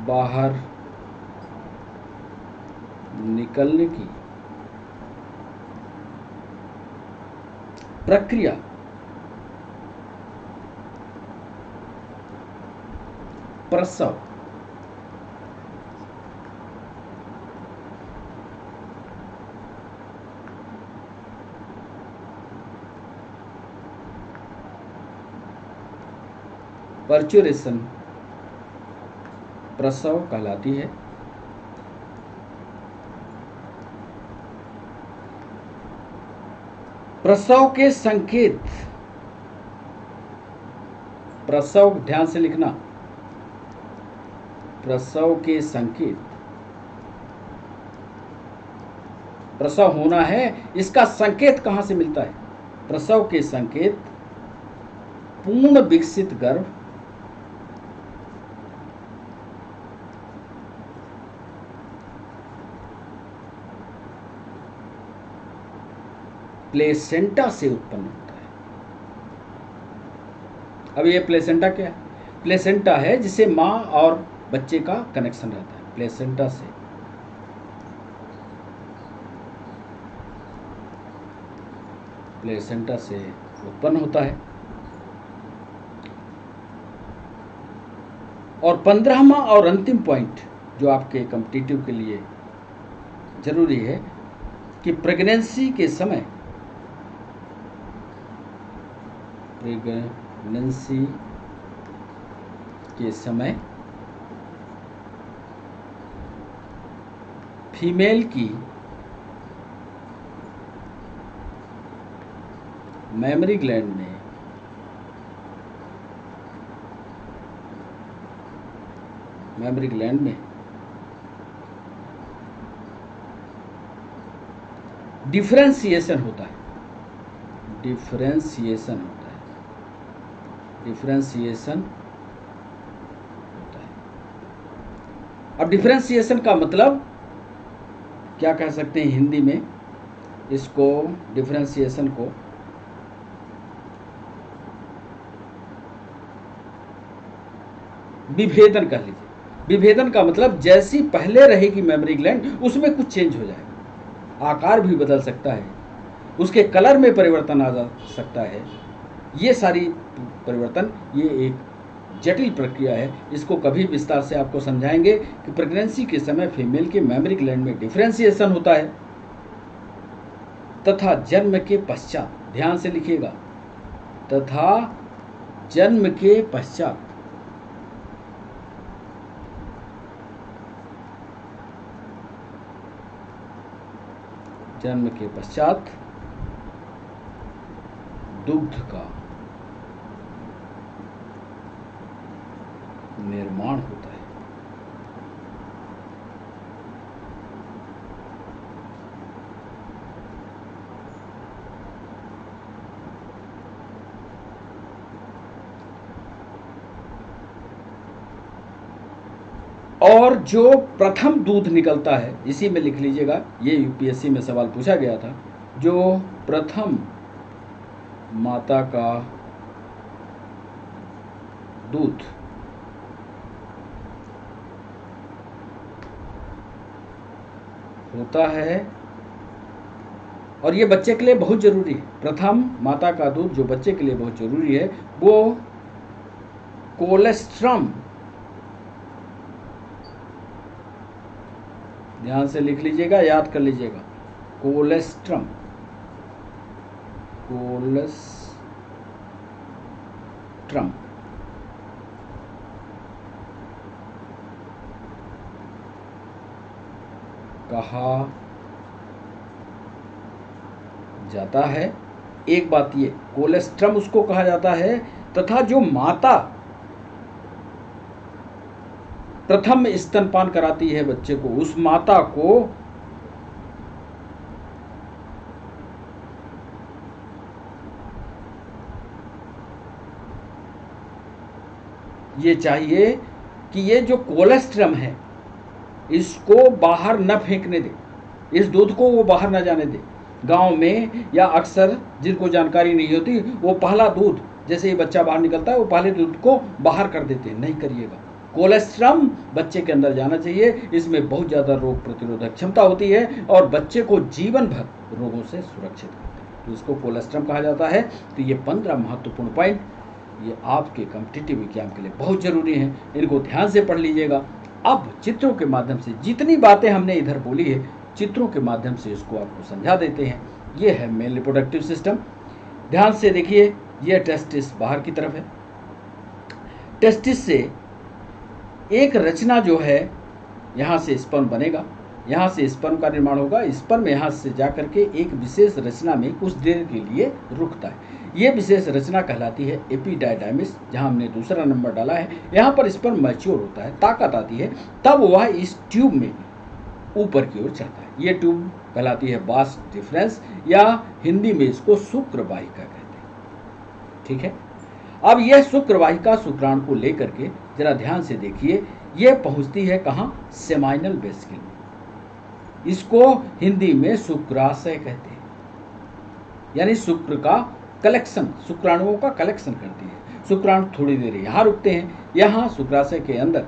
बाहर निकलने की प्रक्रिया प्रसव पर्चुरेशन प्रसव कहलाती है। प्रसव के संकेत, प्रसव ध्यान से लिखना, प्रसव के संकेत, प्रसव होना है, इसका संकेत कहां से मिलता है? प्रसव के संकेत पूर्ण विकसित गर्भ, प्लेसेंटा से उत्पन्न होता है। अब ये प्लेसेंटा क्या है? प्लेसेंटा है जिसे माँ और बच्चे का कनेक्शन रहता है। प्लेसेंटा से उत्पन्न होता है। और 15वां और अंतिम पॉइंट जो आपके कॉम्पिटिटिव के लिए जरूरी है कि प्रेगनेंसी के समय फीमेल की मेमोरी ग्लैंड में डिफरेंशिएशन होता है। अब डिफरेंशिएशन का मतलब क्या कह सकते हैं हिंदी में इसको? डिफरेंशिएशन को विभेदन कह लीजिए। विभेदन का मतलब जैसी पहले रहेगी मेमोरी ग्लैंड उसमें कुछ चेंज हो जाएगा, आकार भी बदल सकता है, उसके कलर में परिवर्तन आ जा सकता है। ये सारी परिवर्तन ये एक जटिल प्रक्रिया है। इसको कभी विस्तार से आपको समझाएंगे कि प्रेगनेंसी के समय फीमेल के मेमोरी ग्लैंड में डिफरेंशिएशन होता है तथा जन्म के पश्चात, ध्यान से लिखिएगा, तथा जन्म के पश्चात दुग्ध का निर्माण होता है। और जो प्रथम दूध निकलता है, इसी में लिख लीजिएगा, ये यूपीएससी में सवाल पूछा गया था, जो प्रथम माता का दूध होता है, और ये बच्चे के लिए बहुत जरूरी है। प्रथम माता का दूध जो बच्चे के लिए बहुत जरूरी है वो कोलेस्ट्रम, ध्यान से लिख लीजिएगा, याद कर लीजिएगा, कोलेस्ट्रम कहा जाता है। एक बात ये, कोलेस्ट्रम उसको कहा जाता है, तथा जो माता प्रथम स्तनपान कराती है बच्चे को, उस माता को ये चाहिए कि ये जो कोलेस्ट्रम है इसको बाहर न फेंकने दे, इस दूध को वो बाहर न जाने दे। गांव में या अक्सर जिनको जानकारी नहीं होती वो पहला दूध, जैसे ही बच्चा बाहर निकलता है वो पहले दूध को बाहर कर देते हैं, नहीं करिएगा। कोलेस्ट्रम बच्चे के अंदर जाना चाहिए, इसमें बहुत ज़्यादा रोग प्रतिरोधक क्षमता होती है और बच्चे को जीवन भर रोगों से सुरक्षित करते हैं, तो इसको कोलेस्ट्रम कहा जाता है। तो ये 15 महत्वपूर्ण पॉइंट ये आपके कॉम्पिटिटिव एग्जाम के लिए बहुत ज़रूरी हैं, इनको ध्यान से पढ़ लीजिएगा। अब चित्रों के माध्यम से जितनी बातें हमने इधर बोली है, चित्रों के माध्यम से इसको आपको समझा देते हैं। ये है मेल रिप्रोडक्टिव सिस्टम, ध्यान से देखिए। ये टेस्टिस बाहर की तरफ है, टेस्टिस से एक रचना जो है, यहाँ से स्पर्म बनेगा, यहाँ से स्पर्म का निर्माण होगा, स्पर्म यहाँ से जा करके एक विशेष रचना में कुछ देर के लिए रुकता है। ये विशेष रचना कहलाती है एपिडाइडाइमिस, जहाँ हमने दूसरा नंबर डाला है। यहाँ पर स्पर्म मैच्योर होता है, ताकत आती है, तब वह इस ट्यूब में ऊपर की ओर चढ़ता है। ये ट्यूब कहलाती है वास डिफरेंस, या हिंदी में इसको शुक्रवाहिका कहते हैं। ठीक है, अब यह शुक्रवाहिका शुक्राणु को लेकर के जरा ध्यान से देखिए, यह पहुंचती है कहाँ? सेमाइनल वेसिकल में। इसको हिंदी में शुक्राशय कहते हैं, यानी शुक्र का कलेक्शन, शुक्राणुओं का कलेक्शन करती है। शुक्राणु थोड़ी देर यहाँ रुकते हैं, यहाँ शुक्राशय के अंदर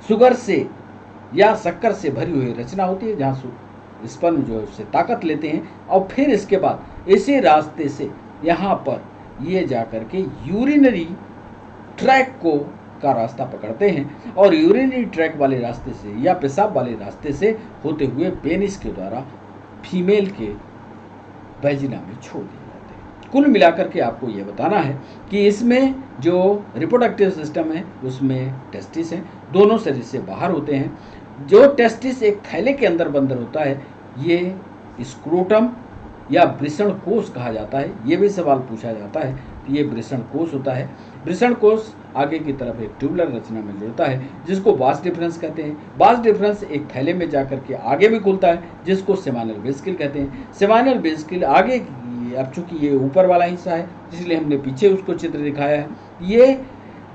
शुगर से या शक्कर से भरी हुई रचना होती है, जहाँ स्पर्म जो है उससे ताकत लेते हैं और फिर इसके बाद इसी रास्ते से यहाँ पर ये जाकर के यूरिनरी ट्रैक का रास्ता पकड़ते हैं और यूरिनरी ट्रैक वाले रास्ते से या पेशाब वाले रास्ते से होते हुए पेनिस के द्वारा फीमेल के वैजिना में छोड़ दिए जाते हैं। कुल मिलाकर के आपको ये बताना है कि इसमें जो रिप्रोडक्टिव सिस्टम है उसमें टेस्टिस हैं, दोनों शरीर से बाहर होते हैं। जो टेस्टिस एक थैले के अंदर बंद होता है ये स्क्रोटम या वृषण कोष कहा जाता है। ये भी सवाल पूछा जाता है, तो ये वृषण कोष होता है। वृषण कोष आगे की तरफ एक ट्यूबुलर रचना में जुड़ता है जिसको वास डिफरेंस कहते हैं। वास डिफरेंस एक थैले में जाकर के आगे भी खुलता है जिसको सेमाइनल वेसिकल कहते हैं। सेमाइनल वेसिकल आगे, अब चूंकि ये यूपर वाला हिस्सा है इसलिए हमने पीछे उसको चित्र दिखाया है। ये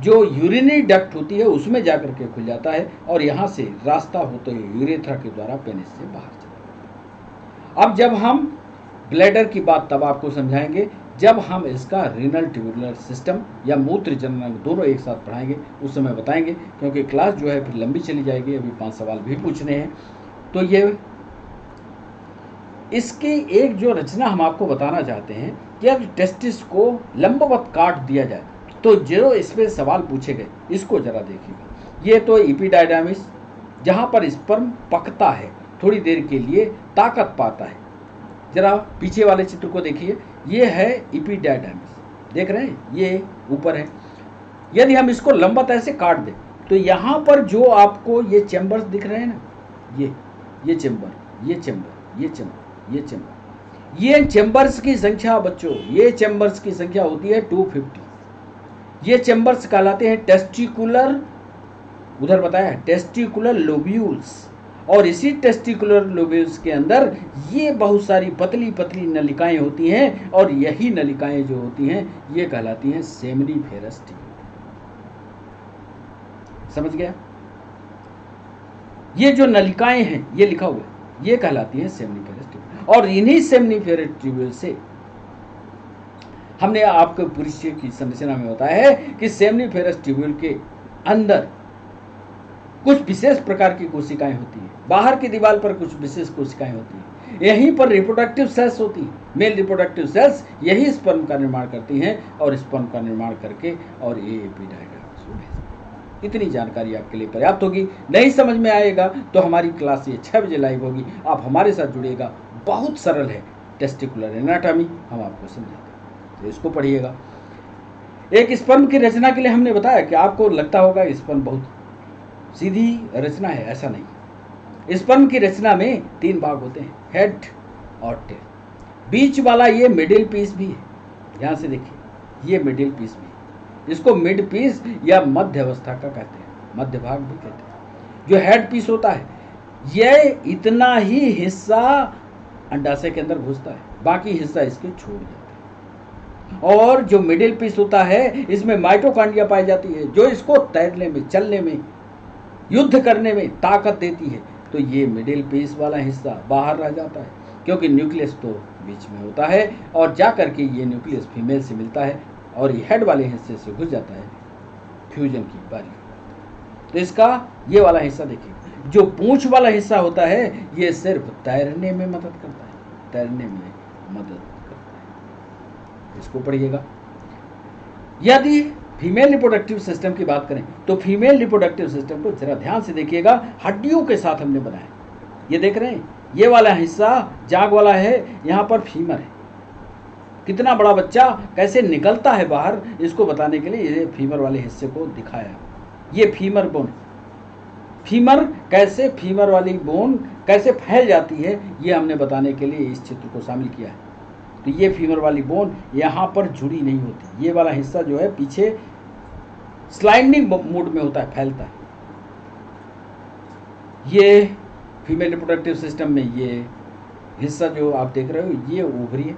जो यूरिनरी डक्ट होती है उसमें जाकर के खुल जाता है और यहाँ से रास्ता होते हुए यूरेथ्रा के द्वारा पेनिस से बाहर चला जाता है। अब जब हम ब्लैडर की बात तब आपको समझाएंगे जब हम इसका रीनल ट्यूबुलर सिस्टम या मूत्र जननांग दोनों एक साथ पढ़ाएंगे, उस समय बताएंगे, क्योंकि क्लास जो है फिर लंबी चली जाएगी। अभी 5 सवाल भी पूछने हैं। तो ये इसकी एक जो रचना हम आपको बताना चाहते हैं कि अब टेस्टिस को लंबवत काट दिया जाए तो जो इसमें सवाल पूछे गए इसको जरा देखिएगा। ये तो एपिडायडामिस जहाँ पर स्पर्म पकता है, थोड़ी देर के लिए ताकत पाता है। जरा पीछे वाले चित्र को देखिए, ये है एपिडायडामिस, देख रहे हैं, ये ऊपर है। यदि हम इसको लंबवत ऐसे काट दें तो यहाँ पर जो आपको ये चैम्बर्स दिख रहे हैं ना, ये चैम्बर, ये चैम्बर, ये चैम्बर, ये चैम्बर, ये चैम्बर्स की संख्या बच्चों, ये चैम्बर्स की संख्या होती है 250। ये चैम्बर्स कहलाते हैं टेस्टिकुलर, उधर बताया टेस्टिकुलर लोब्यूल्स। और इसी टेस्टिकुलर लोब्यूल्स के अंदर ये बहुत सारी पतली पतली नलिकाएं होती हैं और यही नलिकाएं जो होती हैं ये कहलाती हैं सेमिनिफेरस ट्यूब्यूल। समझ गया? ये जो नलिकाएं हैं ये लिखा हुआ है, ये कहलाती हैं सेमिनिफेरस ट्यूब्यूल। और इन्हीं सेमिनिफेरस ट्यूब्यूल से हमने आपको परिचय की संरचना में बताया है कि सेमिनिफेरस ट्यूब्यूल के अंदर कुछ विशेष प्रकार की कोशिकाएं होती हैं, बाहर की दीवार पर कुछ विशेष कोशिकाएं होती हैं, यहीं पर रिप्रोडक्टिव सेल्स होती हैं। मेल रिप्रोडक्टिव सेल्स यही स्पर्म का निर्माण करती हैं और स्पर्म का निर्माण करके और ये एपिडायडामिस को भेजती हैं। इतनी जानकारी आपके लिए पर्याप्त होगी। नहीं समझ में आएगा तो हमारी क्लास ये 6 बजे लाइव होगी, आप हमारे साथ जुड़िएगा। बहुत सरल है टेस्टिकुलर एनाटॉमी, हम आपको समझाएंगे, तो इसको पढ़िएगा। एक स्पर्म की रचना के लिए हमने बताया कि आपको लगता होगा स्पर्म बहुत सीधी रचना है, ऐसा नहीं। स्पर्म की रचना में 3 भाग होते हैं, हेड और टेल। बीच वाला ये मिडिल पीस भी है, ध्यान से देखिए, ये मिडिल पीस भी, इसको मिड पीस या मध्य अवस्था का कहते हैं, मध्य भाग भी कहते हैं। जो हेड पीस होता है ये इतना ही हिस्सा अंडाशय के अंदर घुसता है, बाकी हिस्सा इसके छोड़ जाता है। और जो मिडिल पीस होता है इसमें माइटोकॉन्ड्रिया पाई जाती है जो इसको तैरने में, चलने में, युद्ध करने में ताकत देती है। तो ये मिडिल पीस वाला हिस्सा बाहर रह जाता है क्योंकि न्यूक्लियस तो बीच में होता है और जा करके ये न्यूक्लियस फीमेल से मिलता है और ये हेड वाले हिस्से से घुस जाता है फ्यूजन की बारी। तो इसका ये वाला हिस्सा देखिए, जो पूंछ वाला हिस्सा होता है ये सिर्फ तैरने में मदद करता है, तैरने में मदद करता है। इसको पढ़िएगा। यदि फीमेल रिप्रोडक्टिव सिस्टम की बात करें तो फीमेल रिप्रोडक्टिव सिस्टम को जरा ध्यान से देखिएगा, हड्डियों के साथ हमने बनाया। ये देख रहे हैं, ये वाला हिस्सा जाग वाला है, यहाँ पर फीमर है। कितना बड़ा बच्चा कैसे निकलता है बाहर, इसको बताने के लिए ये फीमर वाले हिस्से को दिखाया। ये फीमर बोन, फीमर कैसे, फीमर वाली बोन कैसे फैल जाती है, ये हमने बताने के लिए इस चित्र को शामिल किया है। तो ये फीमर वाली बोन यहाँ पर जुड़ी नहीं होती, ये वाला हिस्सा जो है पीछे स्लाइडिंग मोड में होता है, फैलता है। ये फीमेल रिप्रोडक्टिव सिस्टम में ये हिस्सा जो आप देख रहे हो ये ओवरी है,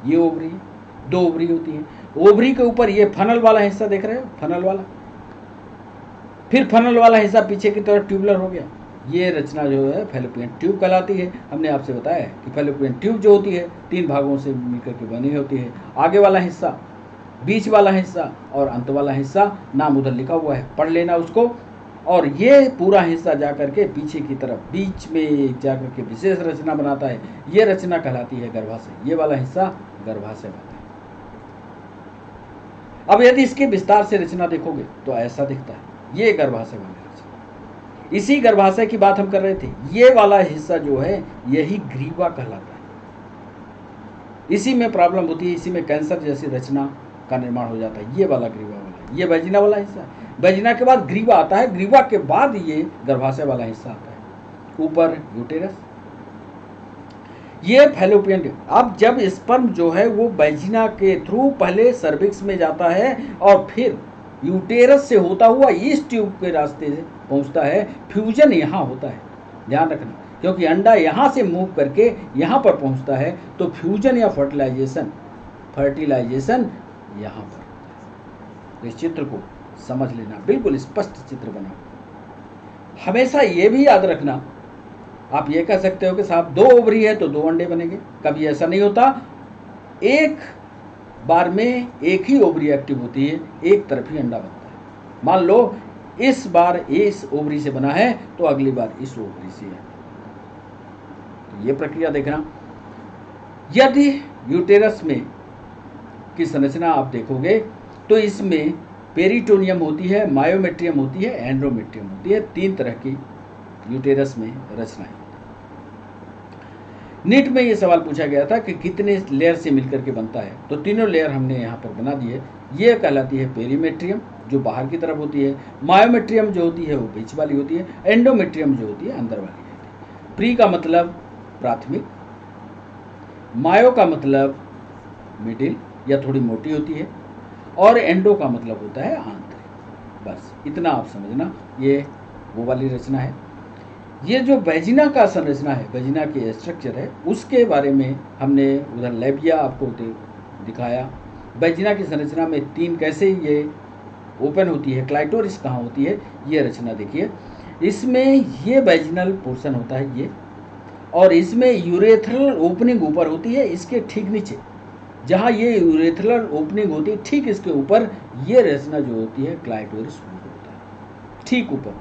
ये ओवरी है, 2 ओवरी होती है। ओवरी के ऊपर ये फनल वाला हिस्सा देख रहे हो, फनल वाला, फिर फनल वाला हिस्सा पीछे की तरफ ट्यूबुलर हो गया। ये रचना जो है फैलोपियन ट्यूब कहलाती है। हमने आपसे बताया कि फैलोपियन ट्यूब जो होती है 3 भागों से मिलकर के बनी होती है। आगे वाला हिस्सा बीच वाला हिस्सा और अंत वाला हिस्सा, नाम उधर लिखा हुआ है, पढ़ लेना उसको। और ये पूरा हिस्सा जा करके पीछे की तरफ बीच में जा करके विशेष रचना बनाता है, ये रचना कहलाती है गर्भाशय। ये वाला हिस्सा गर्भाशय होता है। अब यदि इसके विस्तार से रचना देखोगे तो ऐसा दिखता है, ये गर्भाशय वाली रचना। इसी गर्भाशय की बात हम कर रहे थे। ये वाला हिस्सा जो है यही ग्रीवा कहलाता है। इसी में प्रॉब्लम होती है, इसी में कैंसर जैसी रचना का निर्माण हो जाता है। ये वाला ग्रीवा वाला, ये वैजिना वाला हिस्सा है। वैजिना के बाद ग्रीवा आता है, ग्रीवा के बाद ये गर्भाशय वाला हिस्सा आता है। ऊपर यूटेरस, ये फैलोपियन ट्यूब। अब जब स्पर्म जो है वो वैजिना के थ्रू पहले सर्विक्स में जाता है और फिर यूटेरस से होता हुआ इस ट्यूब के रास्ते से पहुंचता है, फ्यूजन यहाँ होता है, ध्यान रखना, क्योंकि अंडा यहाँ से मूव करके यहाँ पर पहुंचता है, तो फ्यूजन या फर्टिलाइजेशन यहाँ पर। तो इस चित्र को समझ लेना, बिल्कुल स्पष्ट चित्र बनाओ। हमेशा ये भी याद रखना, आप ये कह सकते हो कि साहब 2 ओवरी है तो 2 अंडे बनेंगे, कभी ऐसा नहीं होता। एक बार में एक ही ओवरी एक्टिव होती है, एक तरफ ही अंडा बनता है। मान लो इस बार इस ओवरी से बना है तो अगली बार इस ओवरी से है। तो ये प्रक्रिया देखना। यदि यूटेरस में की संरचना आप देखोगे तो इसमें पेरिटोनियम होती है, मायोमेट्रियम होती है, एंड्रोमेट्रियम होती है। 3 तरह की यूटेरस में रचनाएं। नीट में ये सवाल पूछा गया था कि कितने लेयर से मिलकर के बनता है, तो तीनों लेयर हमने यहाँ पर बना दिए। ये कहलाती है पेरीमेट्रियम, जो बाहर की तरफ होती है। मायोमेट्रियम जो होती है वो बीच वाली होती है। एंडोमेट्रियम जो होती है अंदर वाली होती है। प्री का मतलब प्राथमिक, मायो का मतलब मिडिल या थोड़ी मोटी होती है, और एंडो का मतलब होता है आंतरिक। बस इतना आप समझना, ये वो वाली रचना है। ये जो वैजिना का संरचना है, वैजिना के स्ट्रक्चर है, उसके बारे में हमने उधर लेबिया आपको दिखाया। वैजिना की संरचना में 3 कैसे ये ओपन होती है, क्लाइटोरिस कहाँ होती है, ये रचना देखिए। इसमें ये वैजिनल पोर्शन होता है ये, और इसमें यूरेथ्रल ओपनिंग ऊपर होती है। इसके ठीक नीचे जहाँ ये यूरेथ्रल ओपनिंग होती है, ठीक इसके ऊपर ये रचना जो होती है क्लाइटोरिस होता है, ठीक ऊपर।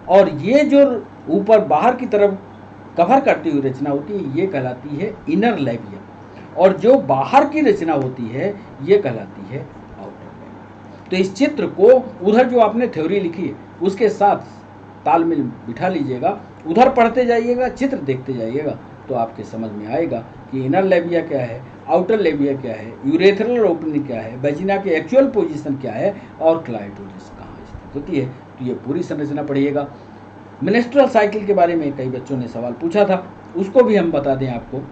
और ये जो ऊपर बाहर की तरफ कवर करती हुई रचना होती है, ये कहलाती है इनर लेबिया, और जो बाहर की रचना होती है ये कहलाती है आउटर लेबिया। तो इस चित्र को उधर जो आपने थ्योरी लिखी है उसके साथ तालमेल बिठा लीजिएगा, उधर पढ़ते जाइएगा, चित्र देखते जाइएगा, तो आपके समझ में आएगा कि इनर लेबिया क्या है, आउटर लेबिया क्या है, यूरेथ्रल ओपनिंग क्या है, वैजिना की एक्चुअल पोजीशन क्या है, और क्लाइटोरिस कहाँ स्थित होती है। तो ये पूरी संरचना पढ़िएगा। मेंस्ट्रुअल साइकिल के बारे में कई बच्चों ने सवाल पूछा था, उसको भी हम बता दें आपको।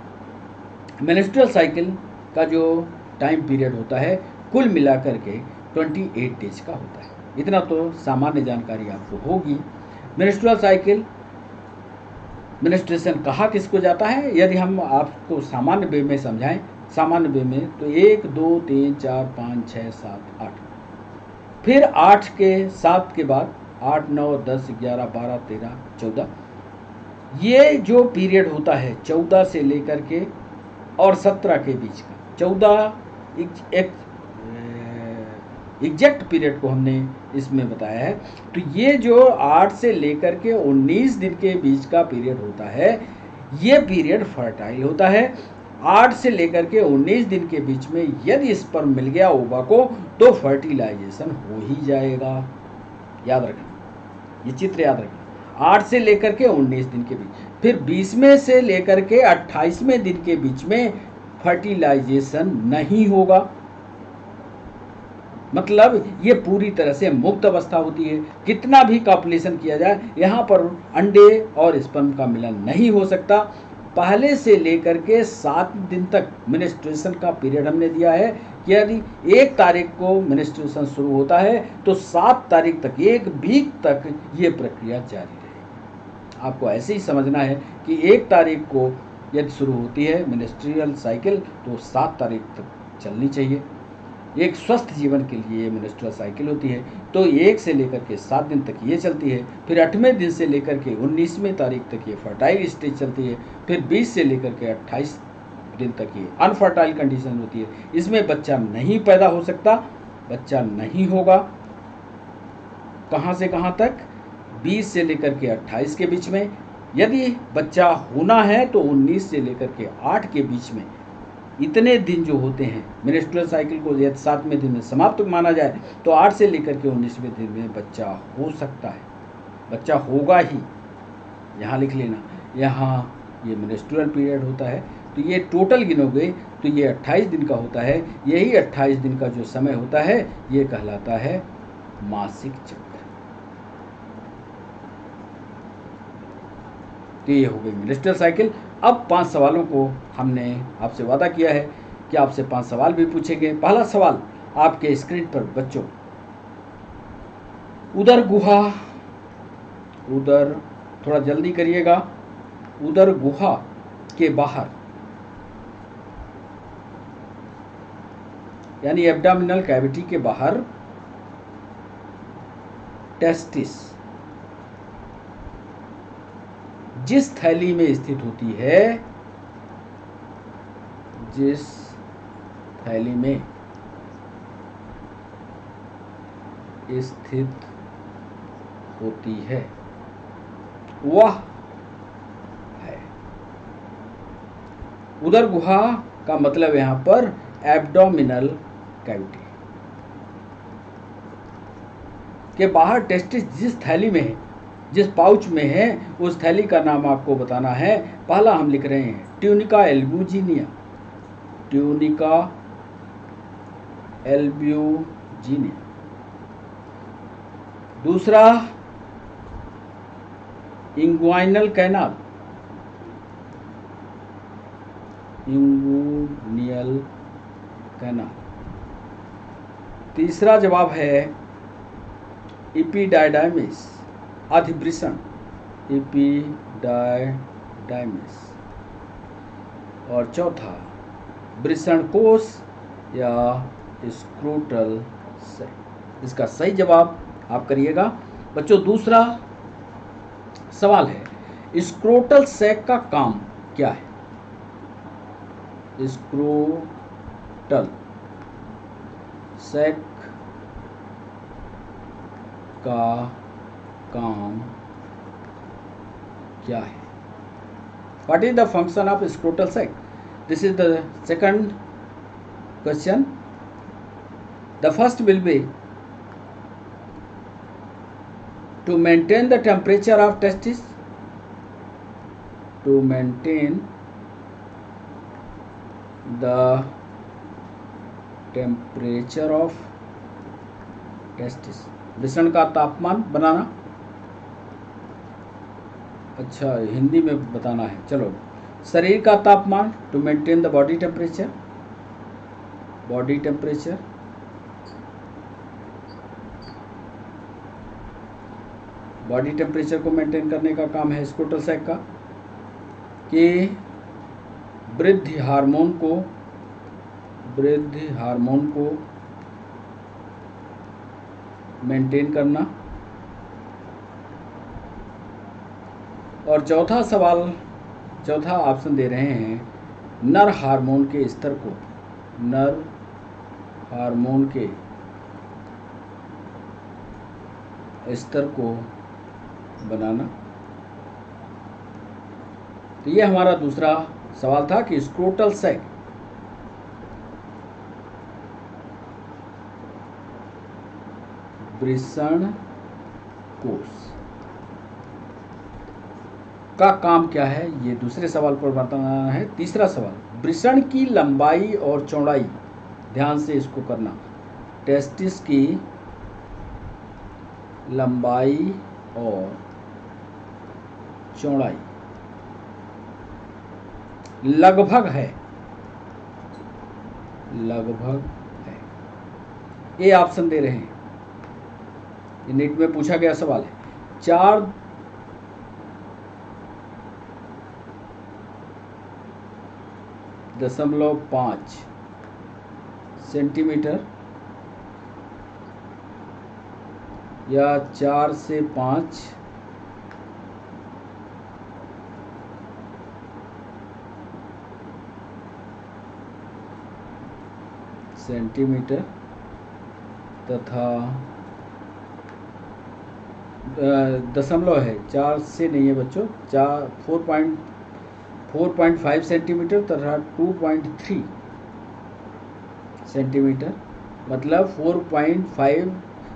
मेंस्ट्रुअल साइकिल का जो टाइम पीरियड होता है कुल मिलाकर के 28 डेज का होता है। इतना तो सामान्य जानकारी आपको होगी। मेंस्ट्रुअल साइकिल, मेंस्ट्रुएशन कहा किसको जाता है, यदि हम आपको सामान्य वे में समझाएं, सामान्य वे में, तो 1 2 3 4 5 6 7 8, फिर 8 के 7 के बाद 8 9 10 11 12 13 14, ये जो पीरियड होता है 14 से लेकर के और 17 के बीच का, 14 एग्जैक्ट पीरियड को हमने इसमें बताया है। तो ये जो 8 से लेकर के 19 दिन के बीच का पीरियड होता है, ये पीरियड फर्टाइल होता है। 8 से लेकर के 19 दिन के बीच में यदि स्पर्म मिल गया ओवा को, तो फर्टिलाइजेशन हो ही जाएगा। याद रखना, ये चित्र याद रखना। 8 से लेकर के 19 दिन के बीच, फिर 20वें से लेकर के 28वें दिन के बीच में फर्टिलाइजेशन नहीं होगा। मतलब ये पूरी तरह से मुक्त अवस्था होती है। कितना भी कॉपुलेशन किया जाए, यहाँ पर अंडे और स्पर्म का मिलन नहीं हो सकता। पहले से लेकर के 7 दिन तक मेंस्ट्रुएशन का पीरियड हमने दिया है कि यदि 1 तारीख को मेंस्ट्रुएशन शुरू होता है तो 7 तारीख तक, 1 वीक तक ये प्रक्रिया जारी रहेगी। आपको ऐसे ही समझना है कि 1 तारीख को यदि शुरू होती है मेंस्ट्रुअल साइकिल तो 7 तारीख तक चलनी चाहिए। एक स्वस्थ जीवन के लिए मेंस्ट्रुअल साइकिल होती है। तो 1 से लेकर के 7 दिन तक ये चलती है, फिर 8वें दिन से लेकर के 19वें तारीख तक ये फर्टाइल स्टेज चलती है, फिर 20 से लेकर के 28 दिन तक ये अनफर्टाइल कंडीशन होती है, इसमें बच्चा नहीं पैदा हो सकता, बच्चा नहीं होगा। कहाँ से कहाँ तक? 20 से लेकर के 28 के बीच में। यदि बच्चा होना है तो 19 से लेकर के 8 के बीच में। इतने दिन जो होते हैं मेंस्ट्रुअल साइकिल को यदि 7वें दिन में समाप्त माना जाए तो 8 से लेकर के 19वें दिन में बच्चा हो सकता है, बच्चा होगा ही। यहाँ लिख लेना, यहाँ ये मेंस्ट्रुअल पीरियड होता है, तो ये टोटल गिनोगे तो ये 28 दिन का होता है। यही 28 दिन का जो समय होता है ये कहलाता है मासिक चक्र। तो ये हो गई मेंस्ट्रुअल साइकिल। अब 5 सवालों को हमने आपसे वादा किया है कि आपसे 5 सवाल भी पूछेंगे। पहला सवाल आपके स्क्रीन पर बच्चों, उदर गुहा, उदर, थोड़ा जल्दी करिएगा, उदर गुहा के बाहर यानी एब्डोमिनल कैविटी के बाहर टेस्टिस जिस थैली में स्थित होती है, जिस थैली में स्थित होती है वह है। उदर गुहा का मतलब यहां पर एब्डोमिनल कैविटी के बाहर टेस्टिस जिस थैली में है, जिस पाउच में है, उस थैली का नाम आपको बताना है। पहला हम लिख रहे हैं ट्यूनिका एल्ब्यूजिनिया, ट्यूनिका एल्ब्यूजिनिया। दूसरा इंग्वाइनल कैनाल, इंगुइनल कैनाल। तीसरा जवाब है एपिडाइडाइमिस, अधिवृषण, एपिडाइडाइमिस। और चौथा वृषण कोश या स्क्रोटल सैक। इसका सही जवाब आप करिएगा बच्चों। दूसरा सवाल है स्क्रोटल सैक का काम क्या है? स्क्रोटल सैक का काम क्या है? What is the function of scrotal sac? This is the second question. The first will be to maintain the temperature of testis, to maintain the temperature of testis, वृषण का तापमान बनाना। अच्छा, हिंदी में बताना है। चलो, शरीर का तापमान, to maintain the body temperature, body temperature. Body temperature को मेंटेन करने का काम है स्क्रोटल सैक का। कि वृद्धि हार्मोन को, वृद्धि हार्मोन को मेंटेन करना। और चौथा सवाल, चौथा ऑप्शन दे रहे हैं नर हार्मोन के स्तर को, नर हार्मोन के स्तर को बनाना। तो ये हमारा दूसरा सवाल था कि स्क्रोटल सैक वृषण कोश का काम क्या है, ये दूसरे सवाल पर बताना है। तीसरा सवाल, वृषण की लंबाई और चौड़ाई, ध्यान से इसको करना। टेस्टिस की लंबाई और चौड़ाई लगभग है, लगभग है। ये ऑप्शन दे रहे हैं, ये नीट में पूछा गया सवाल है। 4.5 सेंटीमीटर या 4 से 5 5 सेंटीमीटर तथा दशमलव है, 4 से नहीं है बच्चों, 4.5 सेंटीमीटर तथा 2.3 सेंटीमीटर, मतलब 4.5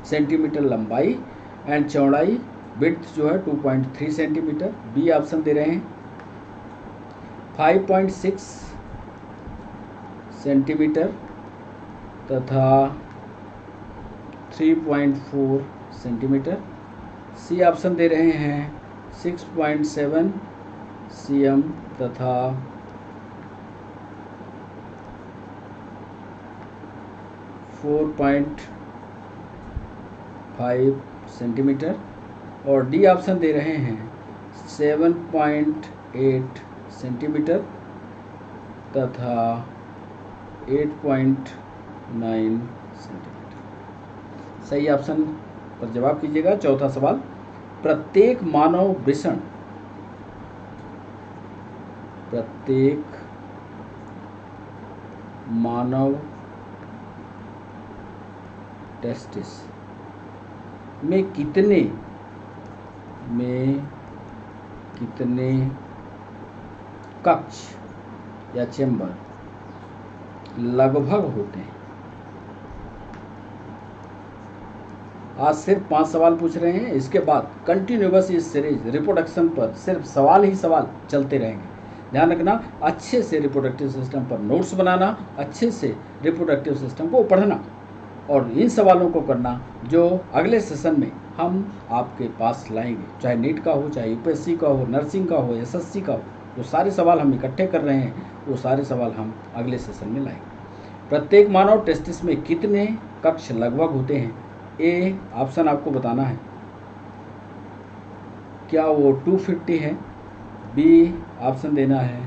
सेंटीमीटर लंबाई एंड चौड़ाई, विड्थ जो है 2.3 सेंटीमीटर। बी ऑप्शन दे रहे हैं 5.6 सेंटीमीटर तथा 3.4 सेंटीमीटर। सी ऑप्शन दे रहे हैं 6.7 cm तथा 4.5 सेंटीमीटर। और डी ऑप्शन दे रहे हैं 7.8 सेंटीमीटर तथा 8.9 सेंटीमीटर। सही ऑप्शन पर जवाब कीजिएगा। चौथा सवाल, प्रत्येक मानव टेस्टिस में कितने कक्ष या चेंबर लगभग होते हैं? आज सिर्फ 5 सवाल पूछ रहे हैं, इसके बाद कंटिन्यूअस इस सीरीज रिप्रोडक्शन पर सिर्फ सवाल ही सवाल चलते रहेंगे। ध्यान रखना, अच्छे से रिप्रोडक्टिव सिस्टम पर नोट्स बनाना, अच्छे से रिप्रोडक्टिव सिस्टम को पढ़ना और इन सवालों को करना जो अगले सेशन में हम आपके पास लाएंगे, चाहे नीट का हो, चाहे यूपीएससी का हो, नर्सिंग का हो, एसएससी का हो। जो सारे सवाल हम इकट्ठे कर रहे हैं वो सारे सवाल हम अगले सेशन में लाएंगे। प्रत्येक मानव टेस्टिस में कितने कक्ष लगभग होते हैं? ए ऑप्शन आपको बताना है, क्या वो 250 है? बी ऑप्शन देना है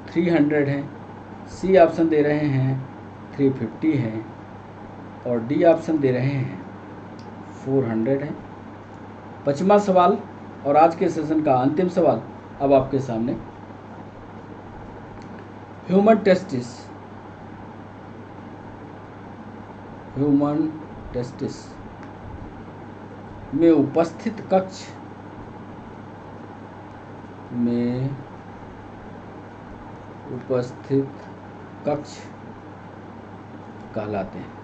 300 है। सी ऑप्शन दे रहे हैं 350 है और डी ऑप्शन दे रहे हैं 400 है। 5वां सवाल और आज के सेशन का अंतिम सवाल अब आपके सामने। ह्यूमन टेस्टिस में उपस्थित कक्ष कहलाते हैं।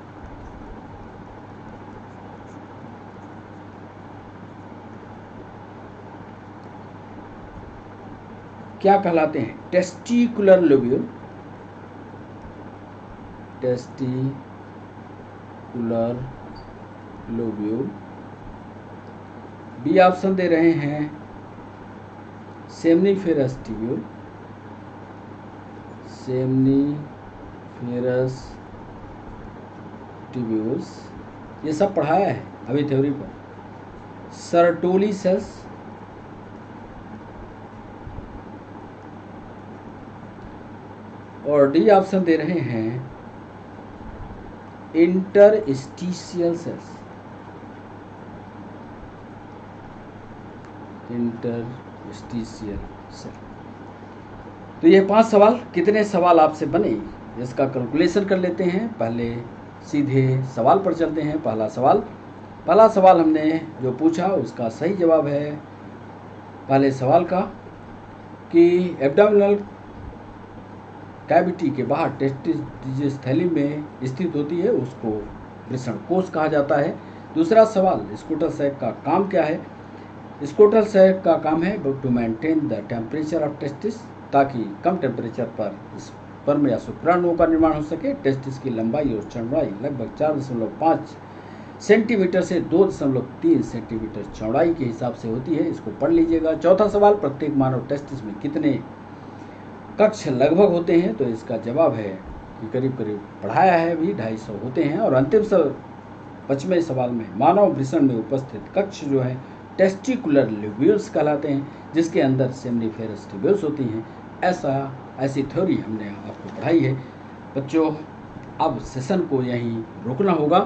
क्या कहलाते हैं? टेस्टिकुलर लोब्यूल, बी ऑप्शन दे रहे हैं सेमनीफेरस ट्यूब्यूल्स, ये सब पढ़ाया है अभी थ्योरी पर। सर्टोली सेल्स, और डी ऑप्शन दे रहे हैं इंटरस्टिशियल सेल्स। तो ये 5 सवाल, कितने सवाल आपसे बने इसका कैलकुलेशन कर लेते हैं। पहले सीधे सवाल पर चलते हैं। पहला सवाल हमने जो पूछा उसका सही जवाब है पहले सवाल का कि एब्डोमिनल कैविटी के बाहर टेस्टिस जिस थैली में स्थित होती है उसको वृषण कोश कहा जाता है। दूसरा सवाल, स्कूटर सैक का काम क्या है? स्कूटर सैक का काम है to maintain the temperature of testis, ताकि कम टेम्परेचर पर स्पर्म या शुक्राणुओं का निर्माण हो सके। टेस्टिस की लंबाई और चौड़ाई लगभग 4.5 सेंटीमीटर से 2.3 सेंटीमीटर चौड़ाई के हिसाब से होती है। इसको पढ़ लीजिएगा। चौथा सवाल, प्रत्येक मानव टेस्टिस में कितने कक्ष लगभग होते हैं? तो इसका जवाब है कि करीब पढ़ाया है अभी 250 होते हैं। और अंतिम 5वें सवाल में मानव वृषण में उपस्थित कक्ष जो है टेस्टिकुलर लोब्यूल्स कहलाते हैं, जिसके अंदर सेमनीफेरस ट्यूब्यूल्स होती हैं। ऐसी थ्योरी हमने आपको पढ़ाई है। बच्चों, अब सेशन को यहीं रोकना होगा।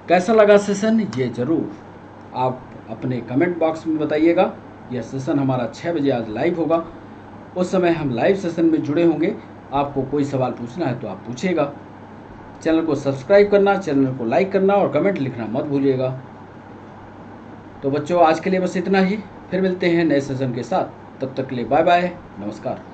कैसा लगा सेशन ये ज़रूर आप अपने कमेंट बॉक्स में बताइएगा। यह सेशन हमारा 6 बजे आज लाइव होगा। उस समय हम लाइव सेशन में जुड़े होंगे। आपको कोई सवाल पूछना है तो आप पूछिएगा। चैनल को सब्सक्राइब करना, चैनल को लाइक करना और कमेंट लिखना मत भूलिएगा। तो बच्चों आज के लिए बस इतना ही, फिर मिलते हैं नए सेशन के साथ। तब तक के लिए बाय बाय, नमस्कार।